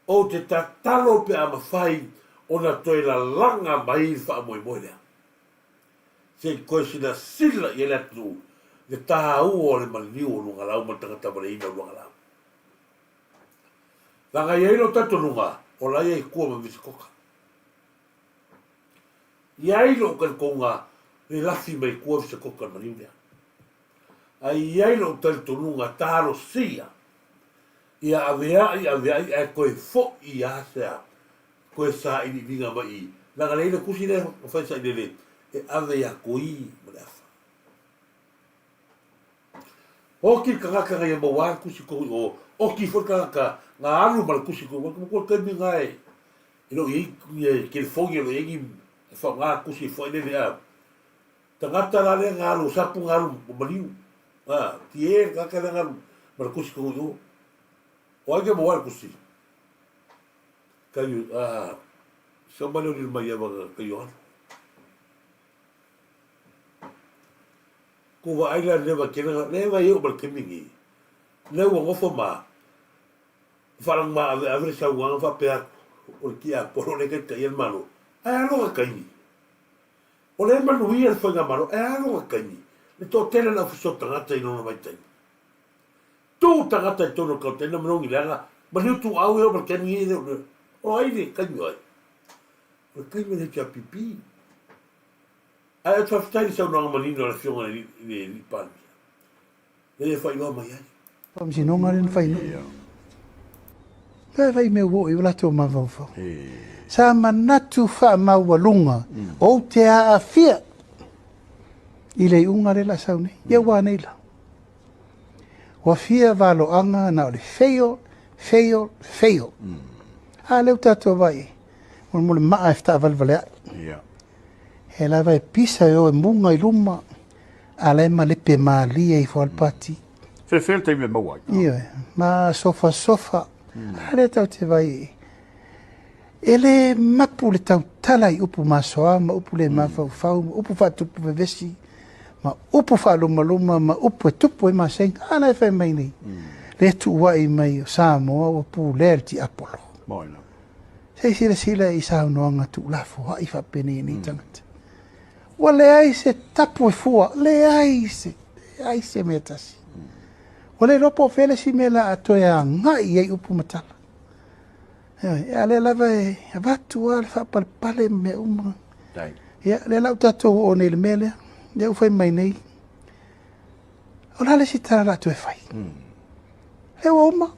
o te tatalo pe ama fai ona toi la langa mai fa moi moia. Se koisina sila i le tu le taha u o le maliu o lunga lau matanga tabale ina lunga lau. Langa i eilo tato lunga o la i kua ma visikoka. I eilo kan konga le lafi mai kua visikoka maliu lea. Ai eilo tato lunga taro sia ia avea e koe fo i asea koe sa ini vinga mai la galera kusi le fa sa ile e ave ya koi molafa o ki kaka ya mo wa kusi ko o ki fo kaka nga alu mal kusi ko ko ka mi ngai ino i ke fogi lo i fa nga kusi fo ile ya tangata la le nga lu sapu nga lu maliu tie kaka nga mal kusi ko yo o ke mo wa kusi kayu sama lo din maya mga kayo ko wa ai la leva kena leva yo bal kemingi lewa ngofo ma falang ma ave sa wang fa pe o kia por le que te el malo ai lo ka ni o le manu ia fa ga malo ai lo ka ni le to tele na fuso tanga te no mai te tu tanga te to no ka te no ngi la Ma leo tu au eo ma kani e leo. O ai le kani oi. O kai me le kia pipi. Ai atu aftai sa unanga manino la fionga le pani. Le fai loa mai ai. Pam si nonga rin fai no. Vai me wo i wala tō mawawha. Sa manatu wha maua lunga. O te a fia. I le unga re la saune. Ia wā nei la. Wa fia valo anga na o le fail. A leu tato vai. Mo le maa e fta valvale ai. He la vai pisa e o e munga i luma. A le ma lepe ma lia i whalpati. Fel te me mawai. Ia, ma sofa. Ale tau te vai. Ele mapu le tau talai upu masoa, ma upu le mawhau, upu whatupu vevesi, ma upu whaluma, ma upu e tupu e masenga, ana e whai mai nei. Le tu wai mai o Samoa, upu lere ti Apollo. Moina. Sei sila i saunoanga tu lafo, hai whapene ni tangata. Wa le ai se tapu e fua, le ai se metasi. O le ropo fele si me la atoe a ngai ei upu matala. Ia le lava e avatu a le whapalpale me uma. Ia le lau tatou o nei le mele, le au whai mai nei. O la le si tara la atoe whai. Le wa uma,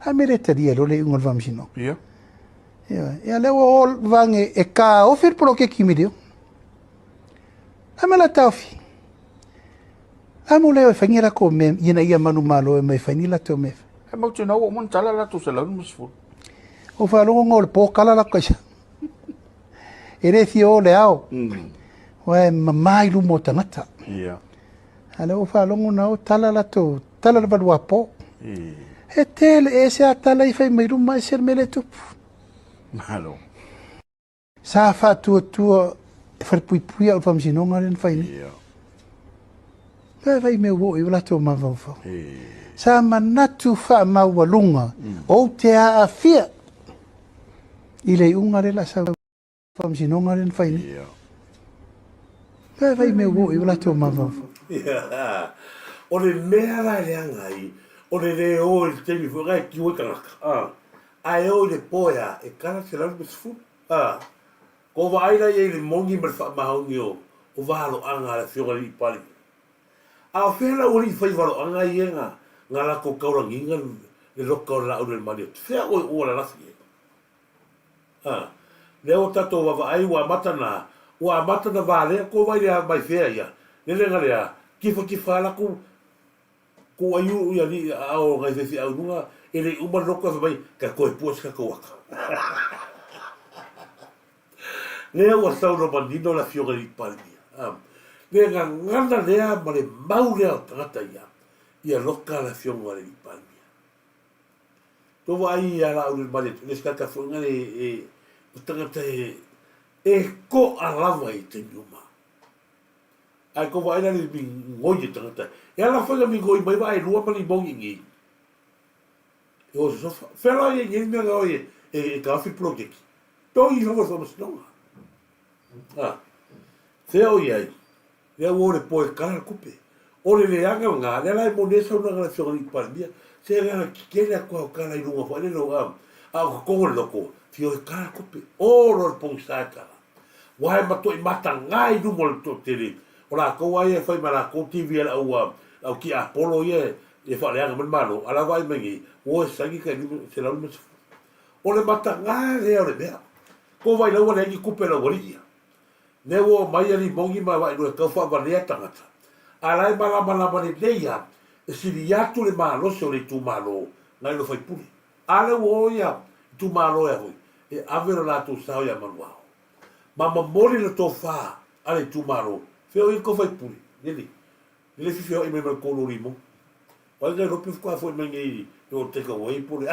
a me le taria lo le ungal vamsino. Ia le wa o vange e ka ofir polo ke kimirio. A me la taufi. Amo leo e whaingira ko me ina ia manu malo e mai whainila teo me. E mau te nau o mon tala la tu se lau musfu. O whalongo ngō le pōkala la kaisa. E re thi o le ao. O e mamai lumo tangata. Ale o whalongo nao tala la tō, tala la valua pō. E tele e se a tala i whai mai ruma e ser mele tupu. Malo. Sa wha tua e wharpui au whamsinonga rin whaini. Vai me wo i wala tō mawawha. Sa manatu wha maua lunga. O te a fia. I le unga re la sa whamsinonga rin whaini. Vai me wo i wala tō mawawha. O le mea lai le angai. O le o le temi fugai ki oi kanaka. Ai o le poia e kana te lau me sifu. Ko wa aira i le mongi ma le wha mahaungi o. O wahalo anga le fionga li pali. A whera uri whai waro anga i nga lako kauranginga le roka o la ure mani. Whea oi ora rafi e. Leo tato wawa ai ua matana vale ko vai rea mai whea ia. Nere nga rea kifa lako ko aiu ia ni ao ngai whewhi au nunga e rei uma roka mai ka koe puas ka kawaka. Leo ua sauro manino la fionga li palmia. Le ngana lea ma le mau lea o tangata ia loka la fionga le i palmia. Tō ai ia la uri mani, le skaka fionga le o tangata e ko a lava i te nyuma. Ai ko wa aina le mi ngoi e tangata. E ala whanga mi ngoi mai wa e rua mani mongi ngi. E o sofa. Whera e ngi mea ngau e kawhi project. Tō i hawa sa masinonga. Theo i ai. Lea ore poe kara kupe. Ore le anga ngā, le lai mo nesa una ngana fionga ni palmia, se ngana kikele a kua o kara i runga whaile no am. A o kongo le loko, fio e kara kupe. Oro le pongi sa kara. Wahe mato i mata ngā i runga le to tere. O la kou ai e whai mara kou TV ala au ki Apollo e whaile anga man mano, ala vai mengi, o e sangi ka i se lau mesifu. O le mata ngā lea o le mea. Ko vai lau ane kupe la wari ia. Newo mai ali mongi ma wa ino e kauwha wanea tangata. Alai malama ni leia, e siri atu le mālose o le tū mālo, ngai lo whai puri. Ale wo ia, tū mālo e hui, e avero la tū sao ia manuao. Mama mori le tō wha, ale tū mālo, whio i ko whai puri, nini. Nile whiwhio i me mai kōlo rimo. Wai ngai ropi whukua fwoi mai ngai, o teka wai puri.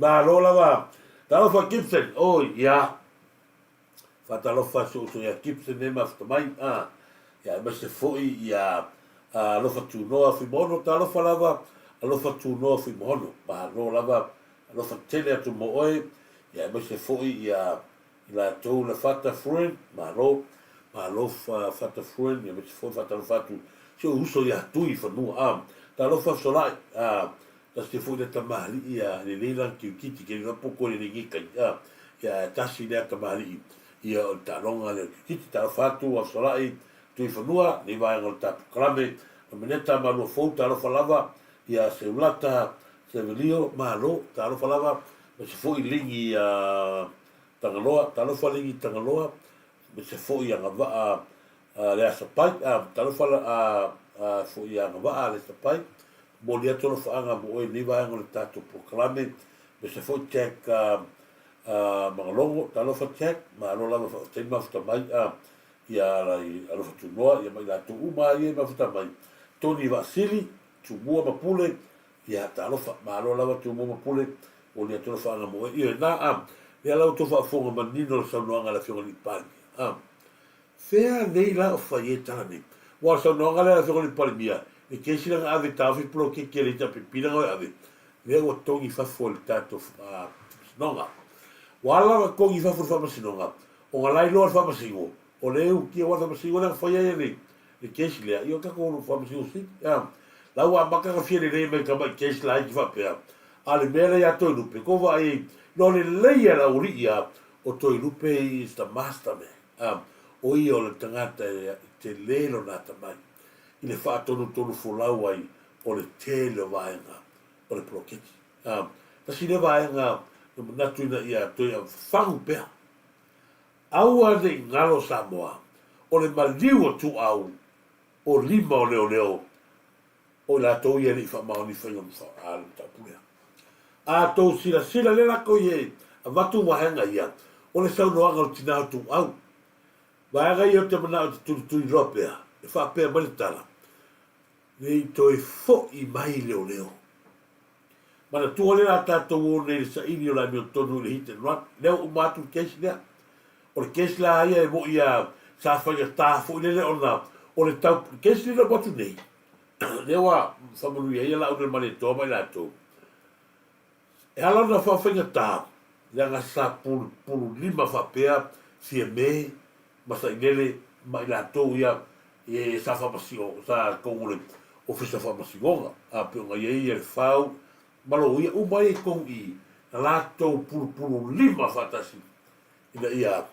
Mālo lawa, talo wha Gibson, oi, ia. Fatalofa so ia Gibson ne mafta mai ia mas foi ia lofa tu no fi mono talofa lava lofa tu no fi mono pa no lava lofa tele tu mo oi ia mas foi ia la tu la fata friend ma lo fata friend ia mas foi fatalofa tu so uso ia tu i fa no talofa so la se fu le tamali ia le leila kiti ke no poko le ngika ia tasi le tamali ia o talonga le kiti ta fatu o solai tu fanua ni vai ngol ta krame meneta malu fo ta lo falava ia se ulata se velio malo ta lo falava se fu i lingi tangaloa ta lo falingi tangaloa se fu ia ngava le asapai ta lo fala fu ia ngava le asapai molia tolo faanga mo ni vai ngol ta tu proclame se fu check mangalongo ta lo fa check ma lo lava te ma sta mai ia lai alo fa tu noa ia mai la tu uma ia ma sta mai Tony Vasili tu mua mapule ia ta lo fa ma lo lava tu mua mapule o le tolo faanga mo ia na ia la tu fa fonga manino sa noanga la fiona li pali fea nei la fa ia tani wa sa noanga la fiona li pali mia e ke si la ave tafi pro ke le ta pipina ave le o tongi fa fol tato nonga wala ko ngi fa fa masinonga o ngalai lo fa masingo o le u ki wa fa masingo la fa ia ni le kesi le io ka ko fa masingo si la wa maka ka fiere le me ka ba kesi la ki fa pe ale mele ya to lupe ko va i no le leia la uria o to lupe i sta master me o io le tangata te lelo na ta mai i le fa to no folau ai o le tele vaenga o le proketi ta si le vaenga na tu na ia to ia fangu pe aua de ngalo Samoa o le maliu tu au o lima o leo o la to ia ni fa ma ni fa no fa al ta pula a to sila le la ko ye vatu vaenga ia o le sau no anga tina tu au vaenga ia te mana tu europea e fa pe malitala nei to e fo i mai leo mana tu ole la tato o ne sa ini o la mio tonu le hite rat leo o matu kes le o kes la ia e mo ia sa fa ia ta fo le ona o le tau kes le botu nei leo a fa mo ia la o le mane to mai la to e ala na fa fa ia ta le nga sa pul lima fa pea si me ma sa ile mai la to ia e sa fa pasio sa con le ofisa fa pasio a pe nga ia e fau malo ia umai kong i lato pulu lima fatasi ina ia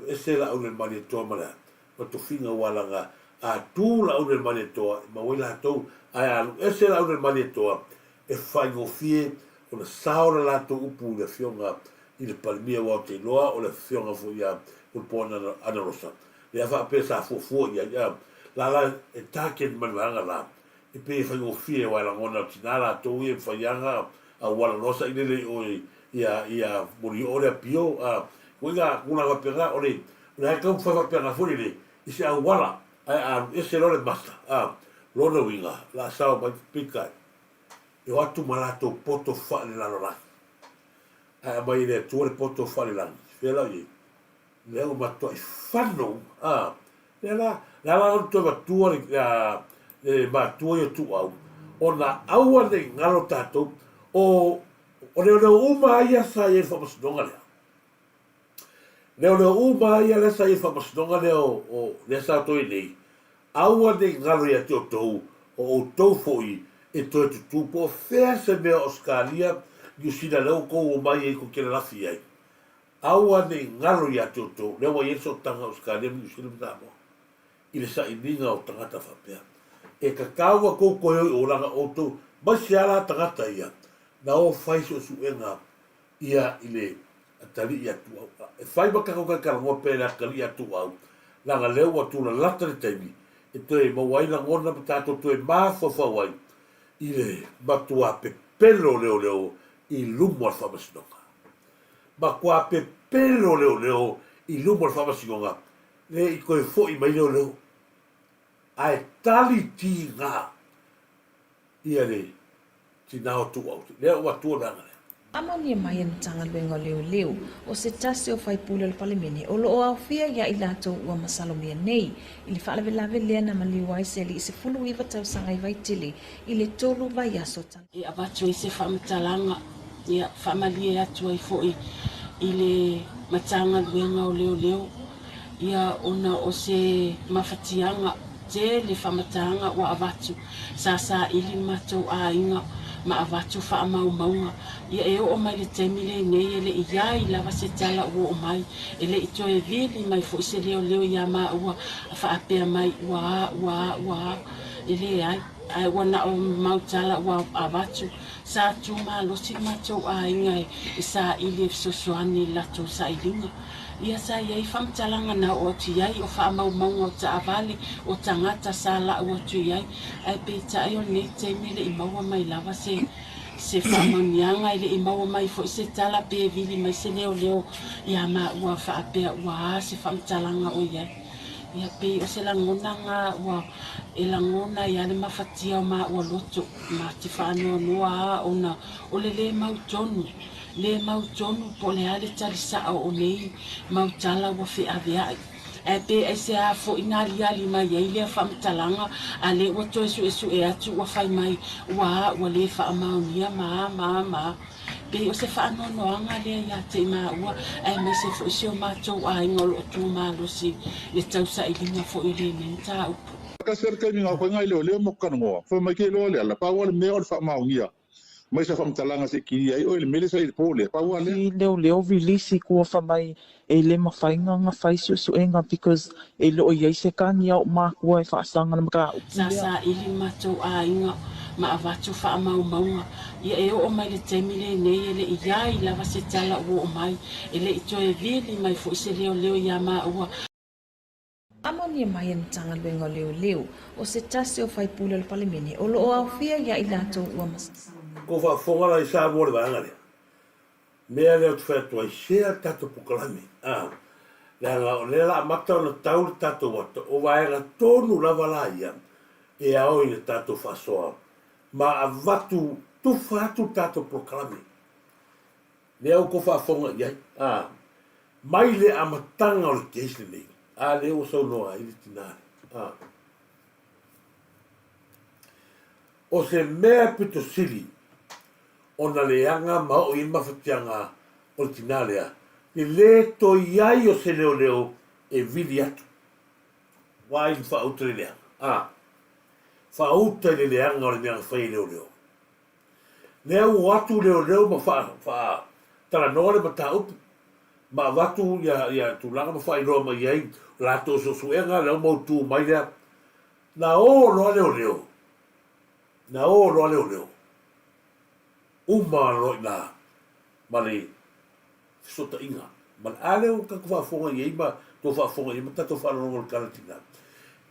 ese la une mani to mala o to finga wala nga a tu la une mani to ma wala to ai ese la une mani to e fai go fie o na saura lato upu le fionga i le palmia wa te loa o le fionga fu ia o pona ana rosa le fa pesa fu ia la e taken mananga la e pe fa go fie wala ngona tinala to e fa yanga a wala rosa i le o ia muri ore pio kuinga kuna ga pega ore la ka fa pega furi le i se wala e se lo le basta lo no winga la sa ba pika e watu malato poto fa le la la mai le tu le poto fa le la fela ye le o mato i fanno la to va tu e ba tu yo tu au ona aua de ngalo tato o le uma ia sa e fa mas donga le uma ia le sa e fa mas donga le o le sa to nei aua de ngalo ia to o to foi e to tu po fese me Australia you see da lo ko o mai e ko ke la fia aua de ngalo ia to le wa ia so tanga Australia you see da mo ile sa ininga o tanga fa pe e ka kaua ko o langa o to basiala tangata ia na o fai so suenga ia ile atali ia tu e fai baka ko ka ngo pe la kali ia tu au langa leo tu la lata de temi e to e mo wai la ngona tato to e ma fo wai ile batua pe pelo leo i lumo al famasinoga ma kwa pe pelo leo i lumo al famasinoga le i ko e fo i mai leo ai tali tinga ia le tinao tu au le wa tu na Amani mai en tanga luenga leo o se tasi o fai pule le palemene o lo au fia ia i lato ua masalomia nei i le whaalawelawe lea na maliwai se li i se fulu iwa tau sanga i vaitili i le tolu vai aso tala. E abatu i se whamatalanga ia whamalia atu ai foi i le matanga luenga o leo ia ona o se mawhatianga te le whamatanga wa abatu sa ili matou a inga ma avatu whaamaumauga ia e o mai le taimi le nei e le ia i lava se tala ua o mai e le ito e vili mai fo se leo leo ia maua whaapea mai ua e le ai wana o mautala ua avatu sa tu malosi matou aiga e sa ili e fesoasoani latou saʻiliga ia sa iai faamatalaga na o atu iai o faamaumauga o taʻavale o tagata sa laʻu atu iai ae peitaʻi o lenei taimi leʻi maua mai lava se faamauniaga e leʻi maua mai foʻi se tala pe vili mai se leoleo ia maua faapea ua se faamatalaga o iai ia pei o se lagonaga ua e lagona ia le mafatia o maua loto ma te faanoanoa ona o le lē mautonu po le a le talisaʻa o nei mautala ua feʻaveaʻi e pe ai se a foʻi na aliali mai ai lea faamatalaga a le ua toe suʻesuʻe atu ua fai mai ua lē faamaonia ma pei o se faanoanoaga lea iā teʻi maua ae mai se foʻi se o matou aiga o loo tumalosi le tausaʻiliga foʻi lenei taupu Ka ser kai minga ko ngai leo mo kan ngo. Fo mai ke lo le la pa wal me ol fa ma ngia. Mai sa fam talanga se ki ai o le mele sai po le pa wal i leo release kua whamai e le mawhainga nga whaisu suenga because e lo iei se kani au mā kua e whaasanga na maka sa ili matou ainga ma avatu whaamaumauga ia e o mai le taimi lenei e leʻi ia i lava se tala ua o mai e leʻi toe vili mai foʻi se leoleo ia maua Amonia mai na tanga luenga leo o se tasi o whaipule le palemene o loo au fia ia i lato ua masasa. Ko wha la i sa mo le vanga le. Mea leo tu whaetua i sea tato pukalami. Leanga o lela mata o na tau le tato wata o waenga tonu lava la ia e ao i le tato whasoa. Ma a vatu tu whatu tato pukalami. Lea o ko whafonga iai. Mai le amatanga o le keisle nei. Leo sau noa i le tinare. O se mea pito sili o na leanga ma o i mawhatianga o le tinare ni le to iai o se leo e vili atu. Wai ni whauta le leanga. Whauta le leanga o le meanga whai leo. Leo atu leo ma wha tala noa le mata upu. Ma watu ya tulanga ma whai roa ma iai lato so suenga leo mau tu mai lea. Na o roa leo. Na o roa leo. Uma roi na mali sota inga. Man aleo ka whafonga iai ma to whafonga iai ma tato whanonga o karatina.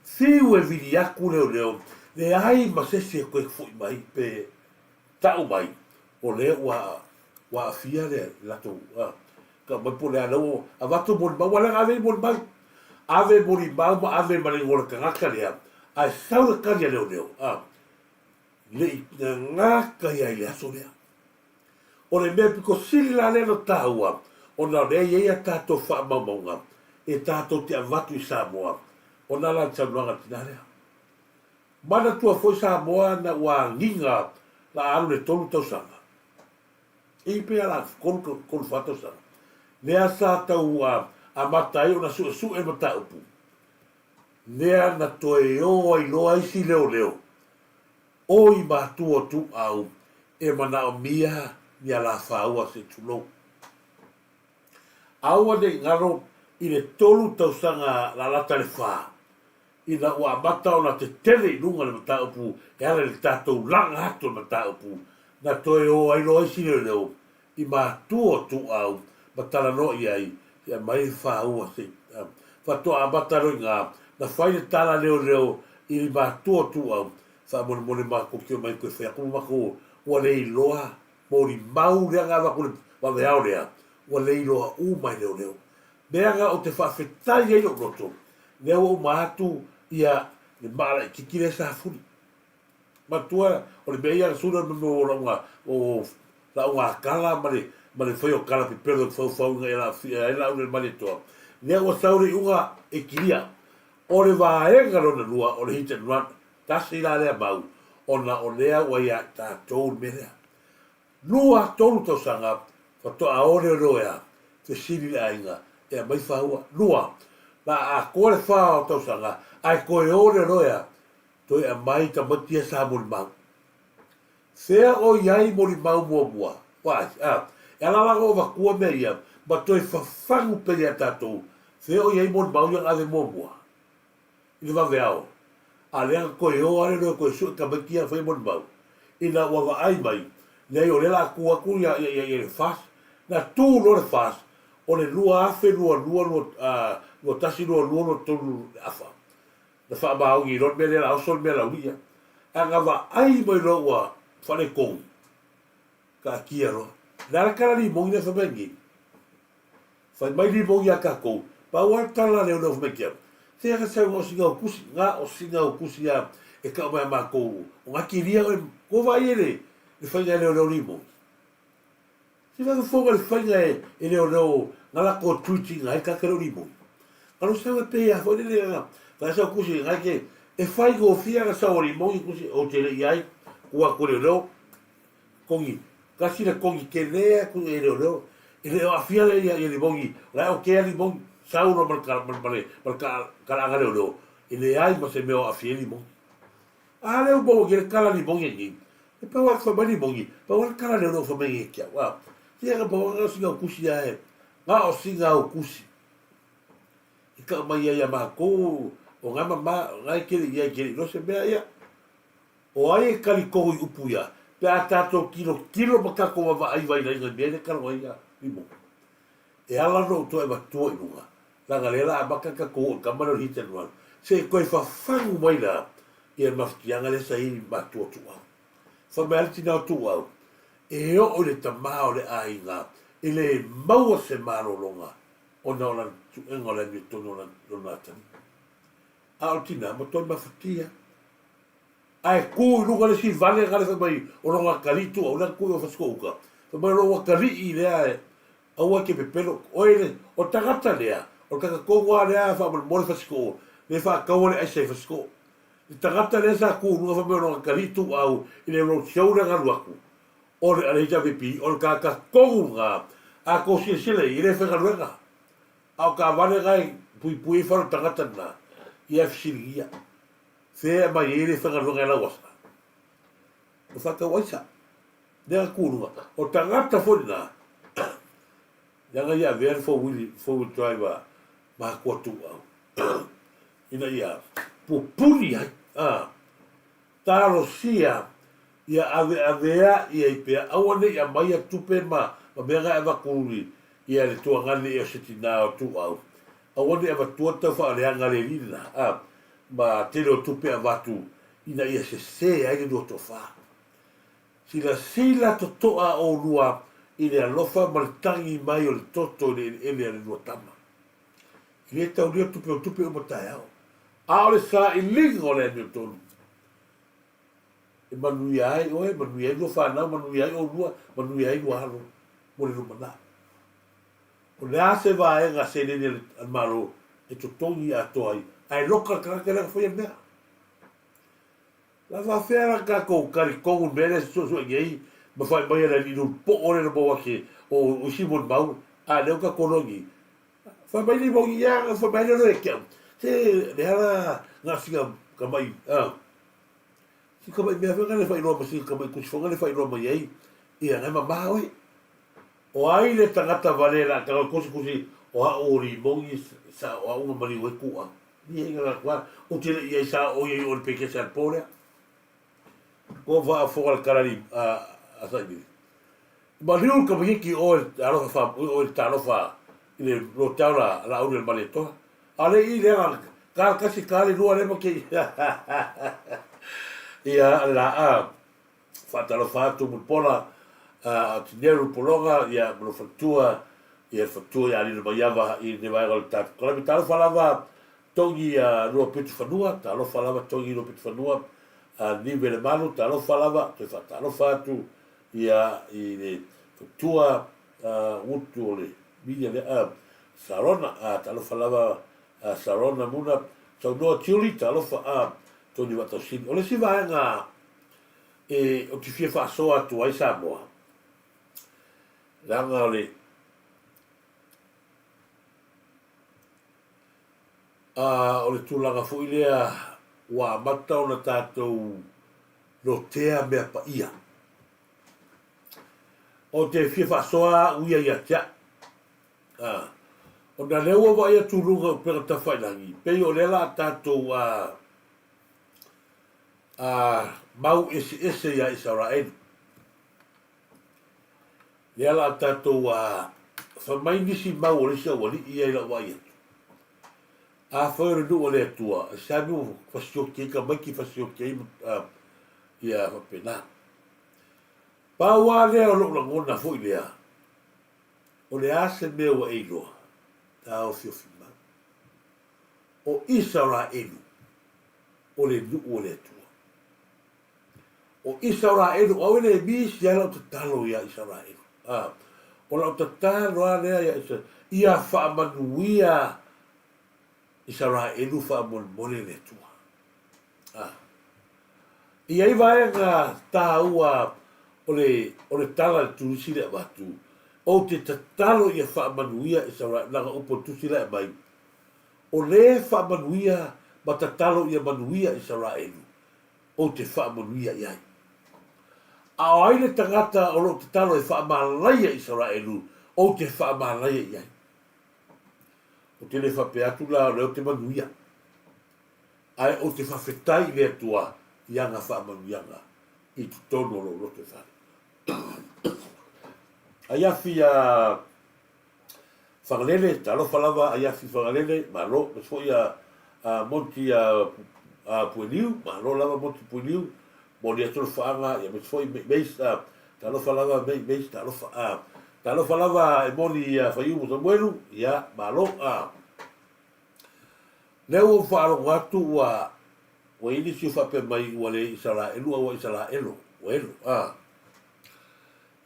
Thiu e vidi aku leo. Le ai ma sesi e koe fui mai pe tau mai. O leo wa fia le lato. Ka mai po le anau a watu mori mau wala ave mori mau. Ave mori mau ma ave mari ngora ka ngaka lea. Ai saura karia leo. Le ngaka ia ile aso lea. O le mea piko sili la leno tāua. O na rea ia tātou wha maumaunga. E tātou te avatu i Samoa. O na la taunuanga tinarea. Mana tua foi Samoa na ua nginga la alu le tolu tausanga. E pea la kolu whatausanga. Nea sa tau a matai o na su e mata upu. Nea na toe o ai loa isi leo. O i mātua tu au e mana o mia ni ala whaua se tulo. Aua de ngaro i le tolu tausanga la lata le wha. I na ua mata o na te tele lunga le mata upu e ala le tātou langa hatu le mata upu. Na toe o ai loa isi leo. I mātua tu au matala no iai ia mai whaua se. Whatoa a mata roi ngā na whaine tala leo i mātua tu au. Wha mone mako kio mai koe whea kuma mako ua lei loa mori mau rea ngā wakure wawe au rea ua lei loa mai leo. Mea ngā o te whawhetai ei roto nea o mahatu ia le mara i kikire sa furi. Matua o le mea ia sura mamo o la kala mare whai o kala pi perdo whau ngai la ule mare toa. Nea o sauri unga e kiria o le vaenga rona lua o le hit and run tasi la lea mau, ona o lea wa ia tātou merea. Lua tolu tausanga, whatoa ore roea, te siri la inga, ea mai whaua, lua, na a kore whao tausanga, ai koe ore roea, toi a mai ta matia sa mori mau. Sea o iai mo li mau mua. Wai, e ala langa o wakua mea ia, ma toi whawhangu pere a tātou. Sea o iai mo li mau yang ave mua. Ina wawe ao. A lea koe o are no koe sui ka makia whai mo li mau. Ina wawa ai mai, nei o lela aku aku ia le fas, na tū lo le fas, o le lua afe, lua tasi lua tonu afa. Na wha maungi ron me lela osol me la uia. A ngawa ai mai lo ua whane kongi. Ka kia roa. Nara kara ni mongi na whamengi. Whai mai ni mongi a ka kou. Pa ua tala leo na whamekia. Te aka sau o singa o kusi. Ngā o singa o kusi a e ka o mai ma kou. O ngā kiria o ko vai ere. Le whainga leo ni mongi. Se waka whonga le whainga e leo ngala ko tuiti ngai ka kero ni mongi. Alo sau e pēa. Whaine le ngā. Whai sau kusi ngai ke. E whai ko fia ka sau ni mongi kusi. O te le iai. Kua kore leo. Kongi. Kasi na kongi ke lea ku e leo. E leo a fia le ia ni mongi. Lai o kea ni mongi. Sau no malkala leo. E le ai ma se meo a fia ni mongi. A leo mo ke le kala ni mongi ni. E pa wak wha mani mongi. Pa wak kala leo no wha mengi e kia. Wow. Tia ka pa wak o singa o kusi a e. Ngā o singa o kusi. I ka mai ia ma kou. O ngā mama. Ngai kere ia kere. No se mea ia. O ai e kari kohu i upu ia. Pe a tātou kilo makako wa ai vai na inga mea ne karo ai ia. Imo. E ala no to e matua i nunga. Langa lela a makaka kohu ka mana hita nuan. Se koe whawhangu mai na. I e mafkianga le sa hini matua tua. Whamealiti nao tua. E o le tamao le a inga. E le maua se maro longa. O na onan tu enga le mi tono na tani. A o tina ma toi mawhatia. Ai ku luga le si vale gale fa mai o longa karitu o na ku o faskoka fa mai longa kari i le au ke pepelo o ele o tagata lea o ka ko wa le fa mo fasko le fa ka o le ai se fasko le tagata le sa ku luga fa mai longa karitu au i le ro show na galuaku o le ale ja pipi o ka ko nga a ko si se le i le fa galuega au ka vale gai pui fa tagata na ia fsiria Fea mai ele whakarunga la wasa. O whakawaisa. Nea kūrunga. O tangata whorina. Yanga ia vea four-wheel driver maha kua tū au. Ina ia pupuri hai. Tāro sia ia avea ia i pea. Awane ia mai a tupe ma mea ngai ava kūri ia le tuangane ia seti nā o tū au. Awane ava tuata wha aleanga le rina. Ma te reo tupe a watu ina ia se ai ni roto wha. Sila to toa o rua i le alofa ma le tangi mai o le toto le ele a le rua tama. I le tau rea tupe o tupe o matai au. A o le sa i linga o le ane o tonu. E manui ai oe, manui ai rua whanau, manui ai o rua, manui ai rua halo. Mo le rumana. O le ase wa e nga se nene al maro e to tongi a toai. Ai loka karaka la foi mea. La va fera ka ko kari ko mele so ngei, ma fai mai la ni po ore no bo ke o si bon bau, a le ka kolongi. Fa mai ni bo ya, fa mai no e ke. Se le ala na figa ka mai, Si ka mai me fa le fai no ma si ka mai ku fonga le fai no mai ai. E ana ma ma oi. O ai le tangata valera ka ko kusi o a ori bongi sa o uma mari we ku. Ni nga kwa o te ia sa o ia o le peke sa pole ko va fora al karari a sai ma riu ka ki o alo fa o talo fa ile lo taula la o le maleto ale i le ka si kale lu ale mo ke ia la fa talo fa tu pola a tinero polonga ia lo fatua ia fatua ali le baiava i ne vai al tat ko le talo fa lava tongi a rua pitu whanua, ta alo whalava tongi rua pitu whanua, a niwe le manu, ta alo whalava, ta alo whatu, ia i le tua utu o le minia le sarona, ta alo whalava sarona muna, tau noa tiuri, ta alo wha toni watau sini. O le si vaenga o ti fia whaasoa tu ai Samoa. Langa o le o le tūlanga fu ilea wa mata o na tātou no tea mea pa ia. o te fia whaasoa uia ia tia. O na lewa wa ia turunga o pera ta whainangi. Pei o lela tātou mau ese ia Israel. Lela tātou whamainisi mau o lisa wali ia ila wa ia. Whaere nu o lea tua. Sanu whasioke ka maiki whasioke ia whapena. Paua lea o loo ngona fo i lea. O lea se mea wa eiloa. Ta o fiofima. O Israelu. O le nu o lea tua. O Israelu. O ele misi ia lau te talo ia Israelu. O lau te talo a lea ia Israelu. Ia whaamanuia Israelu whaamone le tua. Ia i vaenga tā ua o le tala tusi le watu. O te tatalo ia whaamanuia Israelu. Nanga upo tusi le mai. O le whaamanuia ma tatalo ia manuia Israelu. O te whaamanuia iai. A o aile tangata o lo tatalo e whaamalaia Israelu. O te whaamalaia iai. O te le whape atu la o leo te manuia. Ai o te whawhetai le atua ianga whaamanuianga. I tu tono lo rote whare. Ai afi whangalele, talo whalawa, ai afi whangalele, ma lo, ma so ia monti pueniu, ma lo lava monti pueniu, mo ni atolo whaanga, ia me so i meis, talo whalawa, meis, talo whalawa e moni whaiu mo Samuelu, ia, ma lo, leo o whaaro ngatu ua ini si whape mai ua le Israelu, ua Israelu, uelu,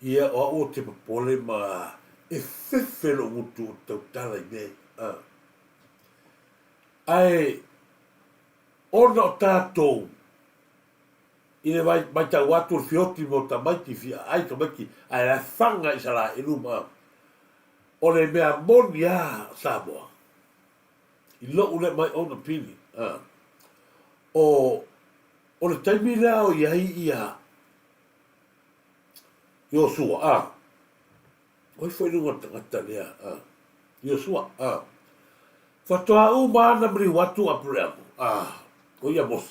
ia o te papole ma e whewhelo ngutu o tautala i mei. Ai, ona o tātou, i le mai tau atu o whioti mo ta maiti fia, ai ka maiti, ai la whanga Israelu ma, o le mea moni a Samoa. I lo ule mai ona pini. O le taimi leo iai ia Iosua, oi foi nunga tangata lea, Iosua, whatoa u maana mri watu apureamu, o ia mose,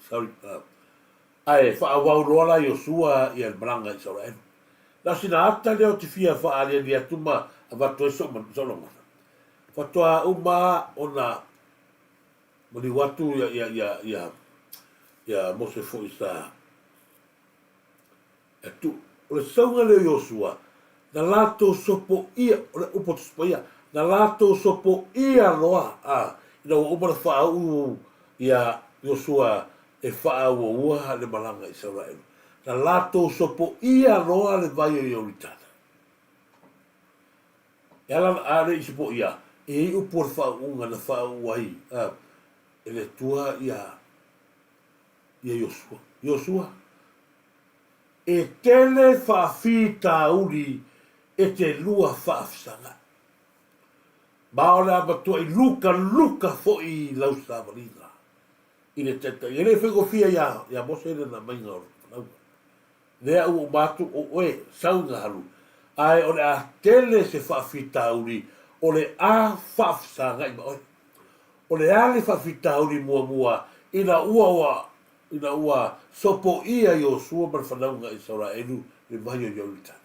sorry, ai, whaawau rola Iosua i al maranga Israel. La sina ata leo te fia whaalia ni atuma a watu e solomana. Whatoa u maa ona mri watu ia mose fo isa tu o le saunga le Iosua na lato sopo ia o le upo sopo ia na lato sopo ia loa ina o umara whaau ia Iosua e whaau ua le malanga Israel na lato sopo ia loa le vai o Ioritana e ala are i sopo ia e i upo le whaau na whaau wai e le tua ia Iosua e tele whaafita uri e te lua whaafsanga. Maora matua i luka fo i lau savarina. I le teta. I le whengo fia ia mose na mainga o. Lea u matu o oe saunga haru. Ai o le a tele se whaafita uri o le a whaafsanga i maoi. O le a le whaafita uri mua ina ua sopo ia Iosua mar whanaunga Israelu le mai o Ioritana.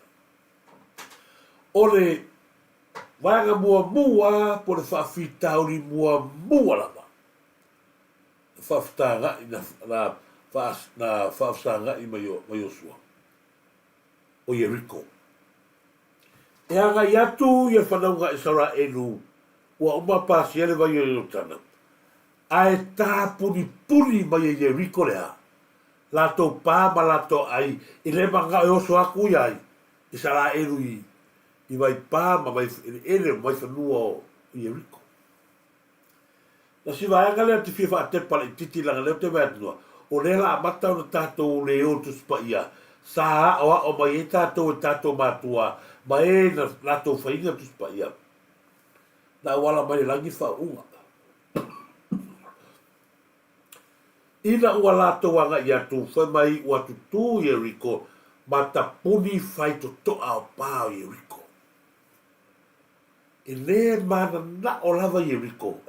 O le wanga mua po le whaafitauri mua lama. Whaafitanga i na whaafsanga i mai Iosua. O Jericho. E anga i atu i whanaunga Israelu ua umapasi ele mai o Ioritana. Ai tā puni mai e Jericho lea. Lato pā ma lato ai. I le manga e oso aku iai. I Israelu i vai pā ma mai ele mai whanua o Jericho. Na si vaenga lea te fia whaatepa i titi langa leo te mētunua. O le la amata o na tātou le o tu spa ia. Sa o mai e tātou mātua. Ma e na lato whainga tu spa ia. Na wala mai langi whaunga. Ina ua lato wanga i atu whai mai ua tutu Jericho matapuni fai to to'a o pā o Ieriko. E le mana na o lava Ieriko,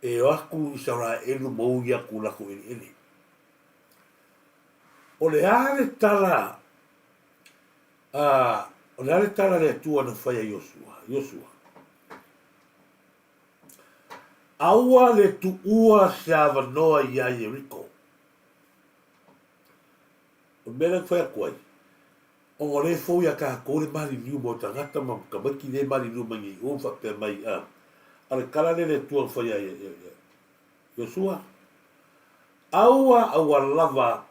e o aku i saura elu mou i aku lako ele. O le ale tala, o le ale tala le atua na whai a Iosua. Aua le tuua se avanoa i a Ieriko. O mele whai a kuai. O ngore fōi a ka kore mali niu mo tangata ma kamaki le mali niu mangi o whapea mai a. Ale kala le tua whai a Iosua. Aua lava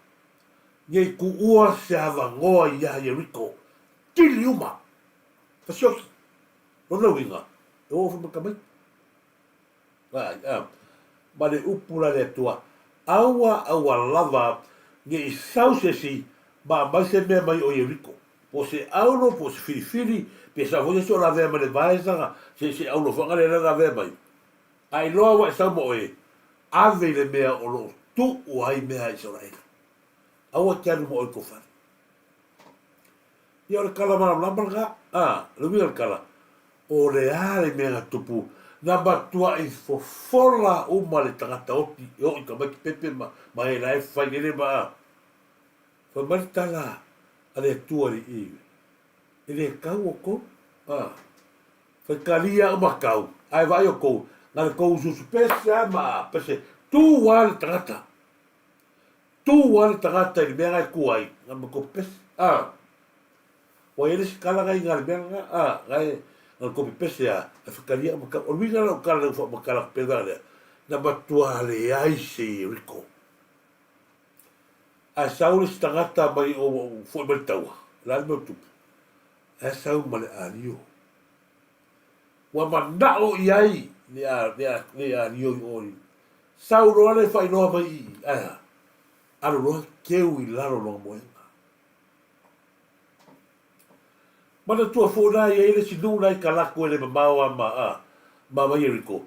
ngai ku ua se avangoa i a Ieriko. Tili uma. Fasioki. Rona winga. E o whama kamai. Ma le upula le tua. Aua lava ngai sausesi ma maise mea mai o Ieriko. Po se aulo, po se filifili, pe sa hoi so la vea ma le vaesanga, se aulo whanga le la vea mai. Ai loa wa e sau mo e, ave le mea o lo tu o ai mea i Israel. Aua kianu mo o i kofari. Ia o le kala mana lambalga, le wia le kala, o le ale mea tupu, na batua i fofola uma le tangata oti, o i kamaki pepe ma e la e whai nere ma fa martala ale tua li iwe. Ele kau o kou. Fa kalia o makau. Ai vai o kou. Nga le kou susu pesa ma pese. Tu wale tangata. Tu wale tangata ili mea ngai kuai. Nga ma kou pesa. Wa ele si kala ngai nga le mea nga. Ngai nga le kou pese a. Fa kalia o makau. O winga la o kala le ufak makala peda lea. Na batua le aise i riko. A saule si tangata mai o foi mai taua. La me tupu. A sau male alio. Wa mandao i ai ni alio i ori. Sau roa le fai noa mai i. Aro roa keu i laro loa moenga. Mana tua fōna i eile si nuna i kalako ele mamaua ma mai Ieriko.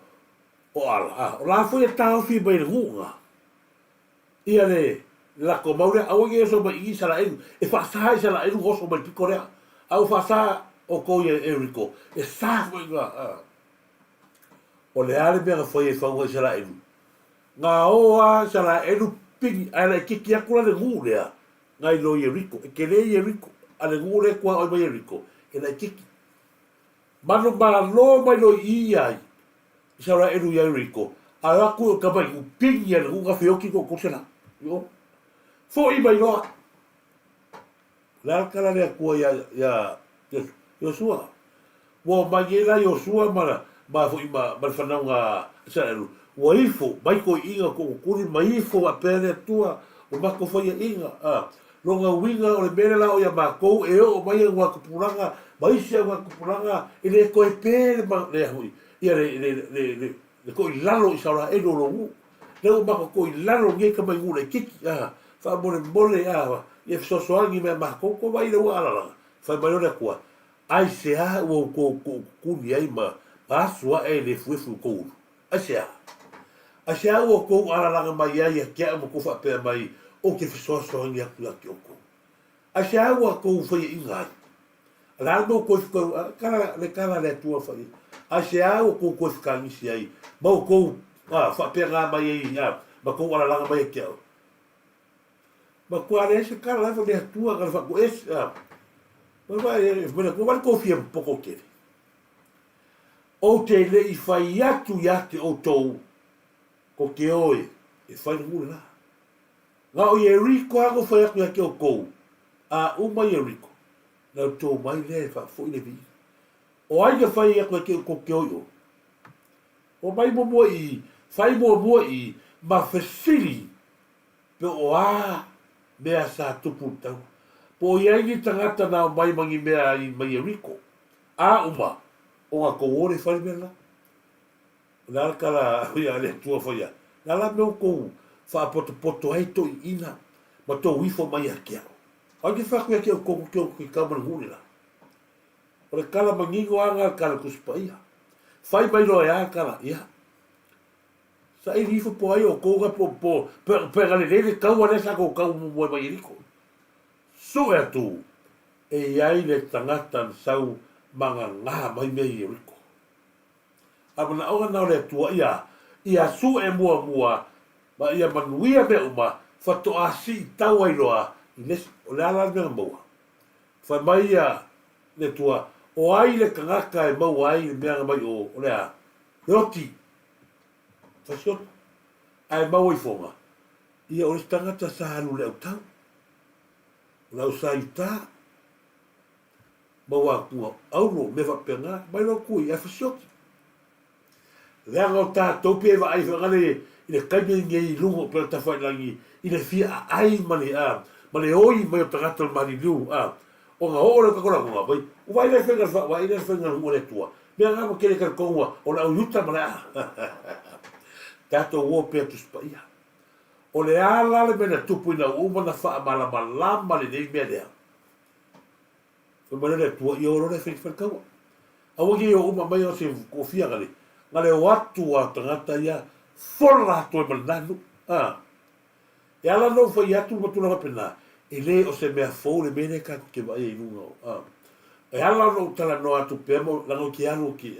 O ala. O la foi e tau fi mai le hunga. Ia le la ko maure au ye so mai i sala enu e fa sa sala enu go so mai pikorea au fa sa o ko ye Ieriko e sa foi nga o le ale be foi e fa o sala enu nga o sala enu ping ala kiki akula le ngulea nga i lo Ieriko e ke le Ieriko ale ngule kwa o mai Ieriko e la kiki mano ma lo mai lo i ai sala enu Ieriko ala ku ka mai u ping ye lu ga fioki ko ko sala yo fo i mai loa. La kala le kua ya Iosua. Wa mai la Iosua ma fo i ma whanau ngā saeru. Wa ifo, mai ko inga ko kuri, mai ifo a pere tua o mako whaia inga. Ronga winga o le mele la o ya mako e o mai e waka puranga, mai se waka puranga, e le koe pere ma le hui. Ia le ko i lalo i saura e no rongu. Le o mako ko i lalo nge ka mai ngule kiki. Fa mole ia sosoangi me mako ko vai le wala fa mai le kwa ai se a o ko kuni ai ma sua e le fufu ko ai se a o ko ala la mai ia ke mo ko fa pe mai o ke sosoangi a ku ki o ko ai se a o ko fa inga ala no ko kala le tua fa ai se a o ko ka ni si ai ma ko fa pe ga mai ia ma ko ala la mai ke ma kua le se kala lava le atua kala whako esi. Ma vai kofia poko kere. O te le i whai atu i ate o tau ko ke oe e whai ngule la. Ngā o Ieriko ako whai atu i ake o kou. Uma Ieriko. Nau tau mai le fo i le vi. O ai ka whai atu i ake o ko ke oe o. O mai mo i whai mo i ma whesiri pe o mea sa tupu tau. Po iai ni tangata na mai mangi mea i mai Ieriko. Uma, o ngā kouore whare mea la. Nā kala ia le tua whaia. Nā la meo kou whaapoto ai to i ina. Ma tō wifo mai a kia. Ai ke whaku a kia o kou ki kaumana huri la. O le kala mangingo anga kala kuspa ia. Whai mai roa ea kala ia. Sa e rifo po ai o kouga po pega le kau ane sa kou kau mo mai Ieriko. su atu e ai le tangata sau manga ngā mai mei e riko. Amana aura nao le tua ia su e mua ma ia manuia me uma fato asi tau ai loa i nesi o le ala mea maua. Whai mai ia le tua o ai le kangaka e mau ai le mea mai o lea roti. Fasiot ai mau i fonga. Ia o le tangata sa halu le au tau. Lau sa i tā. Maua kua aulo me whapenga mai lo kui e fasiot. Leanga o tātou pe wa ai whangare i le kaime ngei lungo pera tawhai langi i le fia ai mani mani oi mai o tangata o mani liu o ngā hoore kakora kunga pai u vai le whenga wha i le whenga lungo le tua mea ngā mo kere kare konga o na au yuta mana tātou o pēr tu spa ia o le ala le mena tupu ina umana wha malama le nei mea lea whamane le tua i oro le whenga kaua awagi o uma mai o se kofia gale ngale o atu a tangata ia fora atu e mananu e ala no fa ia tu matuna kapena e le o se mea fou le mene ka ke vai e nunga e ala no tala no atu pemo lango ki anu ki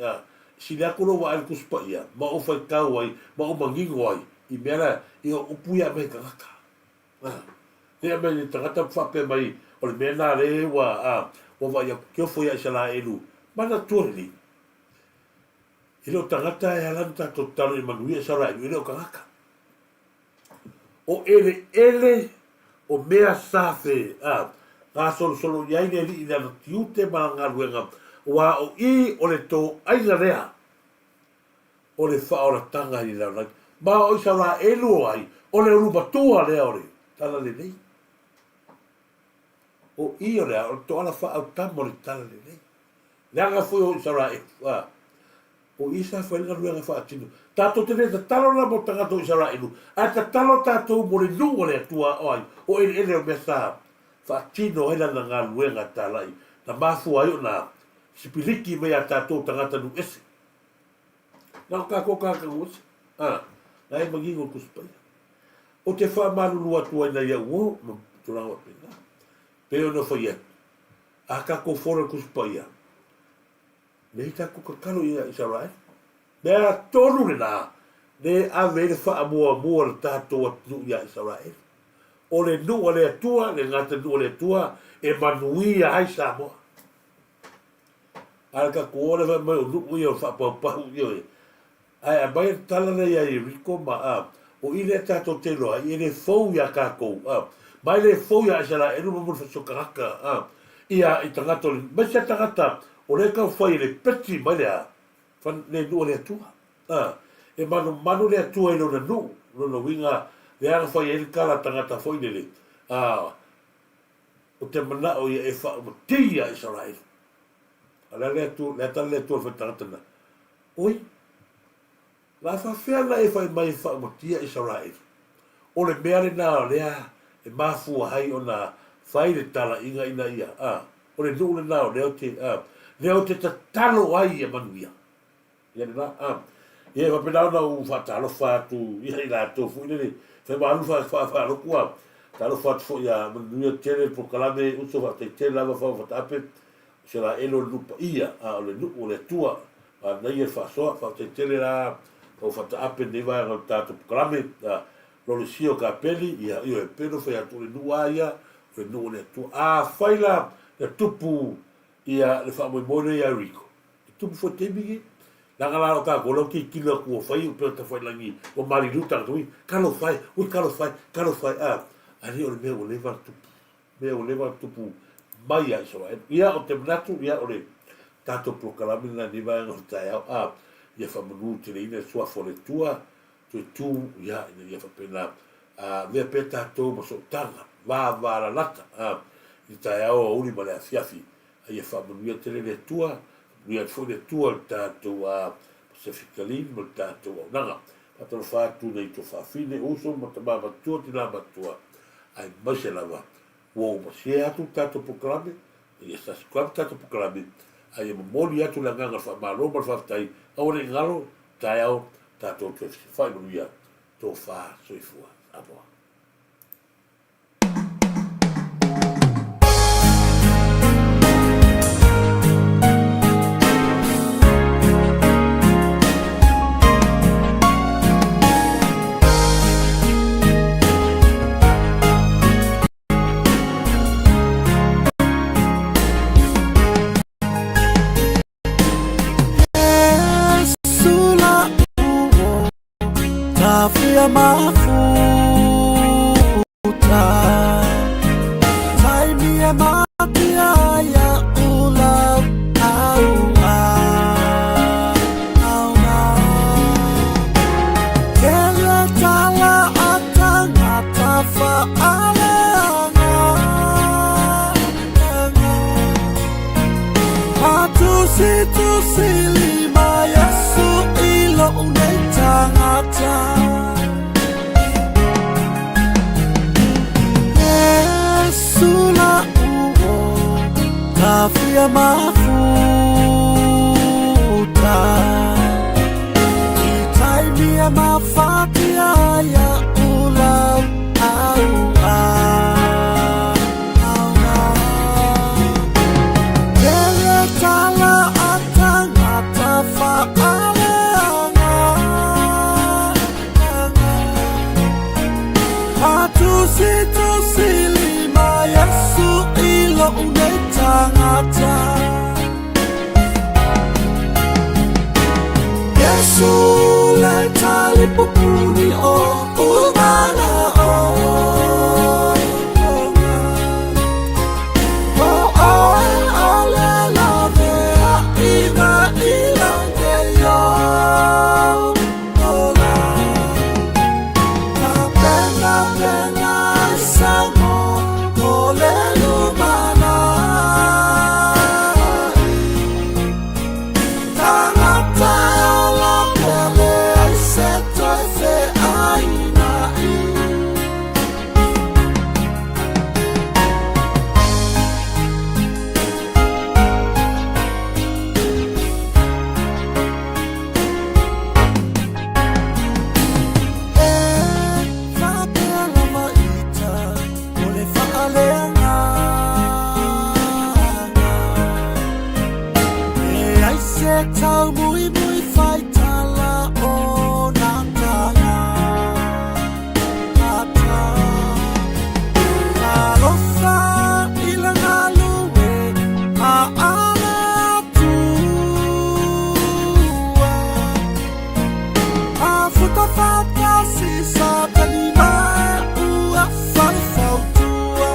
si le akuro wa al kuspa ia ma o fai kau ai ma o mangingo ai i mera i o upuia me kaka e me ni tangata whape mai o le mena le wa o vai a kio foi a sala elu mana tuari Ilo tangata e alanta to talo i manuia sara i ilo kangaka. O ele o mea safe ngā solo iai ne li i nana tiute mana ngā ruenga wa o i o le tō aina rea o le whaora tanga i lau ma o i sara elu o ai o le urupa tua lea o le tala le nei. O i o lea o le tō ala whaau tamo le tala le nei. Leanga fui o i sara elu o isa foi nga ruenga fa atino tato tene ta talo na mo tanga to isara inu a ta talo tato mo le lungo le tua oi o ele o mesa fa atino ela na nga ruenga talai na mafu ai na sipiliki me a tato tanga ta nu ese na ka ko ka us ai magi go kuspa o te fa malu lua tua na ia wo mo tura o pena pero no foi a ka ko fora kuspa ia nei ta ku kakalo ia Israel mea tonu le nā ne a vele wha mua le tātou atu ia Israel o le nua le atua le ngata nua le atua e manuia ai Samoa ala ka kuore wa mai o nua ia o whapapahu ia ai a mai tala le ia i riko ma o i le tātou te loa i le fau ia kākou mai le fau ia Israel enu mamu whasokahaka ia i tangata le mai se tangata o le kau whai le peti mai lea, le nua le atua. E manu le atua i lona nu, lona winga, le anga whai e kala tangata whai nele. O te mana o ia e wha o tia Israel. Ala le atua, le atala le atua whai tangata na. Oi, la whawhiana e whai mai wha o tia Israel. O le mea le nā lea, e mafua hai o na whai le tala inga ina ia. O le nu le nā o leo te, leo te tatalo ai e manuia. Ia nena, ia whapena na u whatalo whatu, ia i la tofu, nene, whai maanu whalo kua, talo whatu fo ia manuia tere prokalame, uso whate tere lava whatape, se la elo lupa ia, o le nuku, o le tua, nei e whasoa, whate tere la, o whatape ne vai ngau tātu prokalame, lo le sio ka peli, ia io e peno whai atu le nua ia, o le nuku le tua, whaila, le tupu, ia le fa mo mole ia rico tu fo tebigi la ngala o ka golo ki kilo ku fai o peta foi langi o mari luta tu kalo fai ali o me o leva tu mai ia so ia o te natu ia o le tato proclami na diva no taia ia fa mo te ina sua fo le tua tu ia ia fa pena me peta to mo so tanga va la lata i taia o uni male fiafi ia whamanuia tere le tua, nuia fo le tua le tātou a Pacificalin, mo le tātou au nanga. Patalo whātu nei to whawhine, uso mo te māmatua, tina matua, ai maise lava. Wau ma se atu tātou pokalame, ia sasikuam tātou pokalame, ai ma moli atu la nganga whamaroma le whaftai, au ne ngalo, tai au, tātou te whaimanuia, tō whā soifua, apoa. mafuta taimia matia ya ulau kele tala atangata faaleanga matusi lima Yesu ilo unetangata Yesu la uo tafia mafuta itaimia mafatia ya ulau kele tala atangata faaleanga matusi lima Yesu ilo unetangata Yesu leta lipupuni o umana tau mui fai tala o natanga ata alofa ilanga luwe a ala tua a futa fata si sa tanima ua fai fautua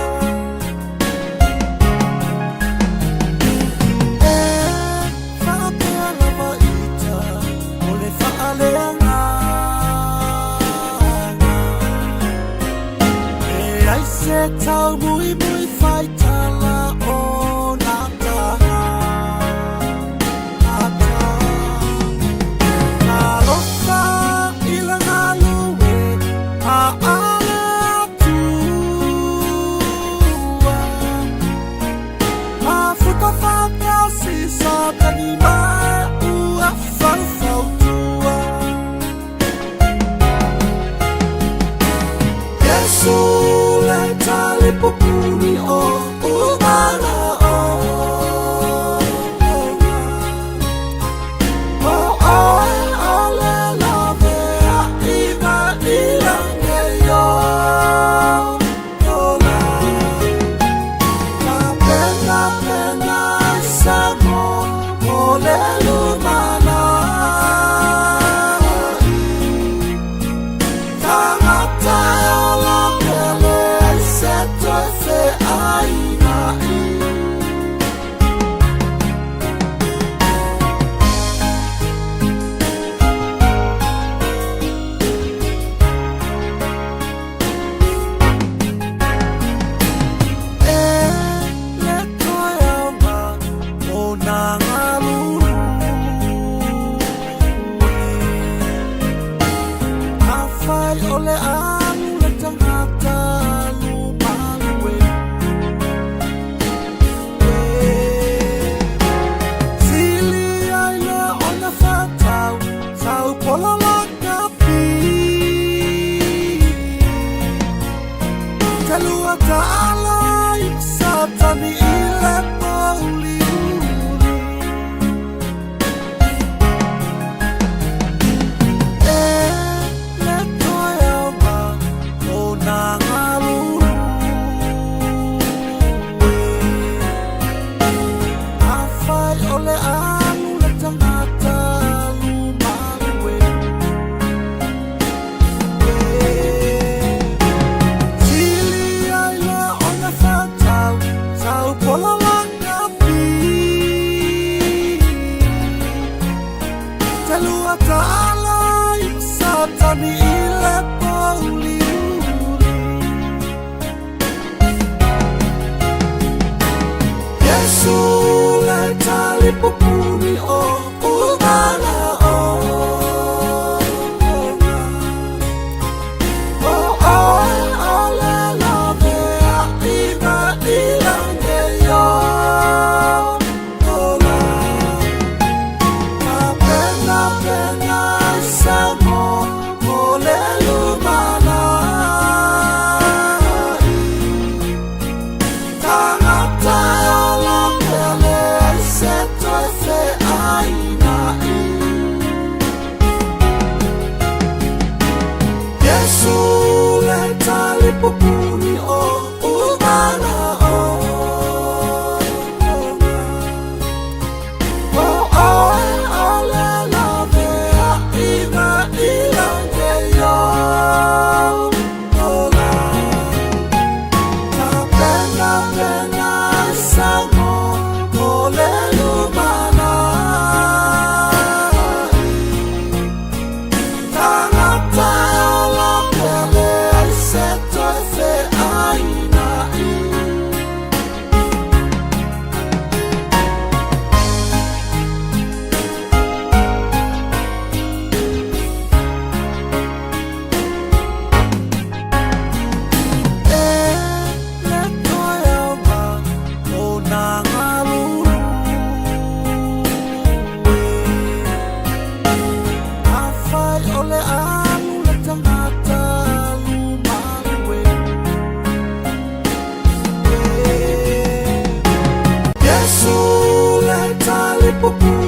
tau mui fai tala o natanga ata alofa ilanga luwe a ala tua a futa fata si sa tanima ua fai fautua Yesu lipupuni o umana pupuni o ungana o ole love a ina ilange yo ola pena pena samo ole lumana pupuni o ungana o ole love a ina ilange yo ola pena pena samo ole lumana tangata ola pele seto fe aina Pupuni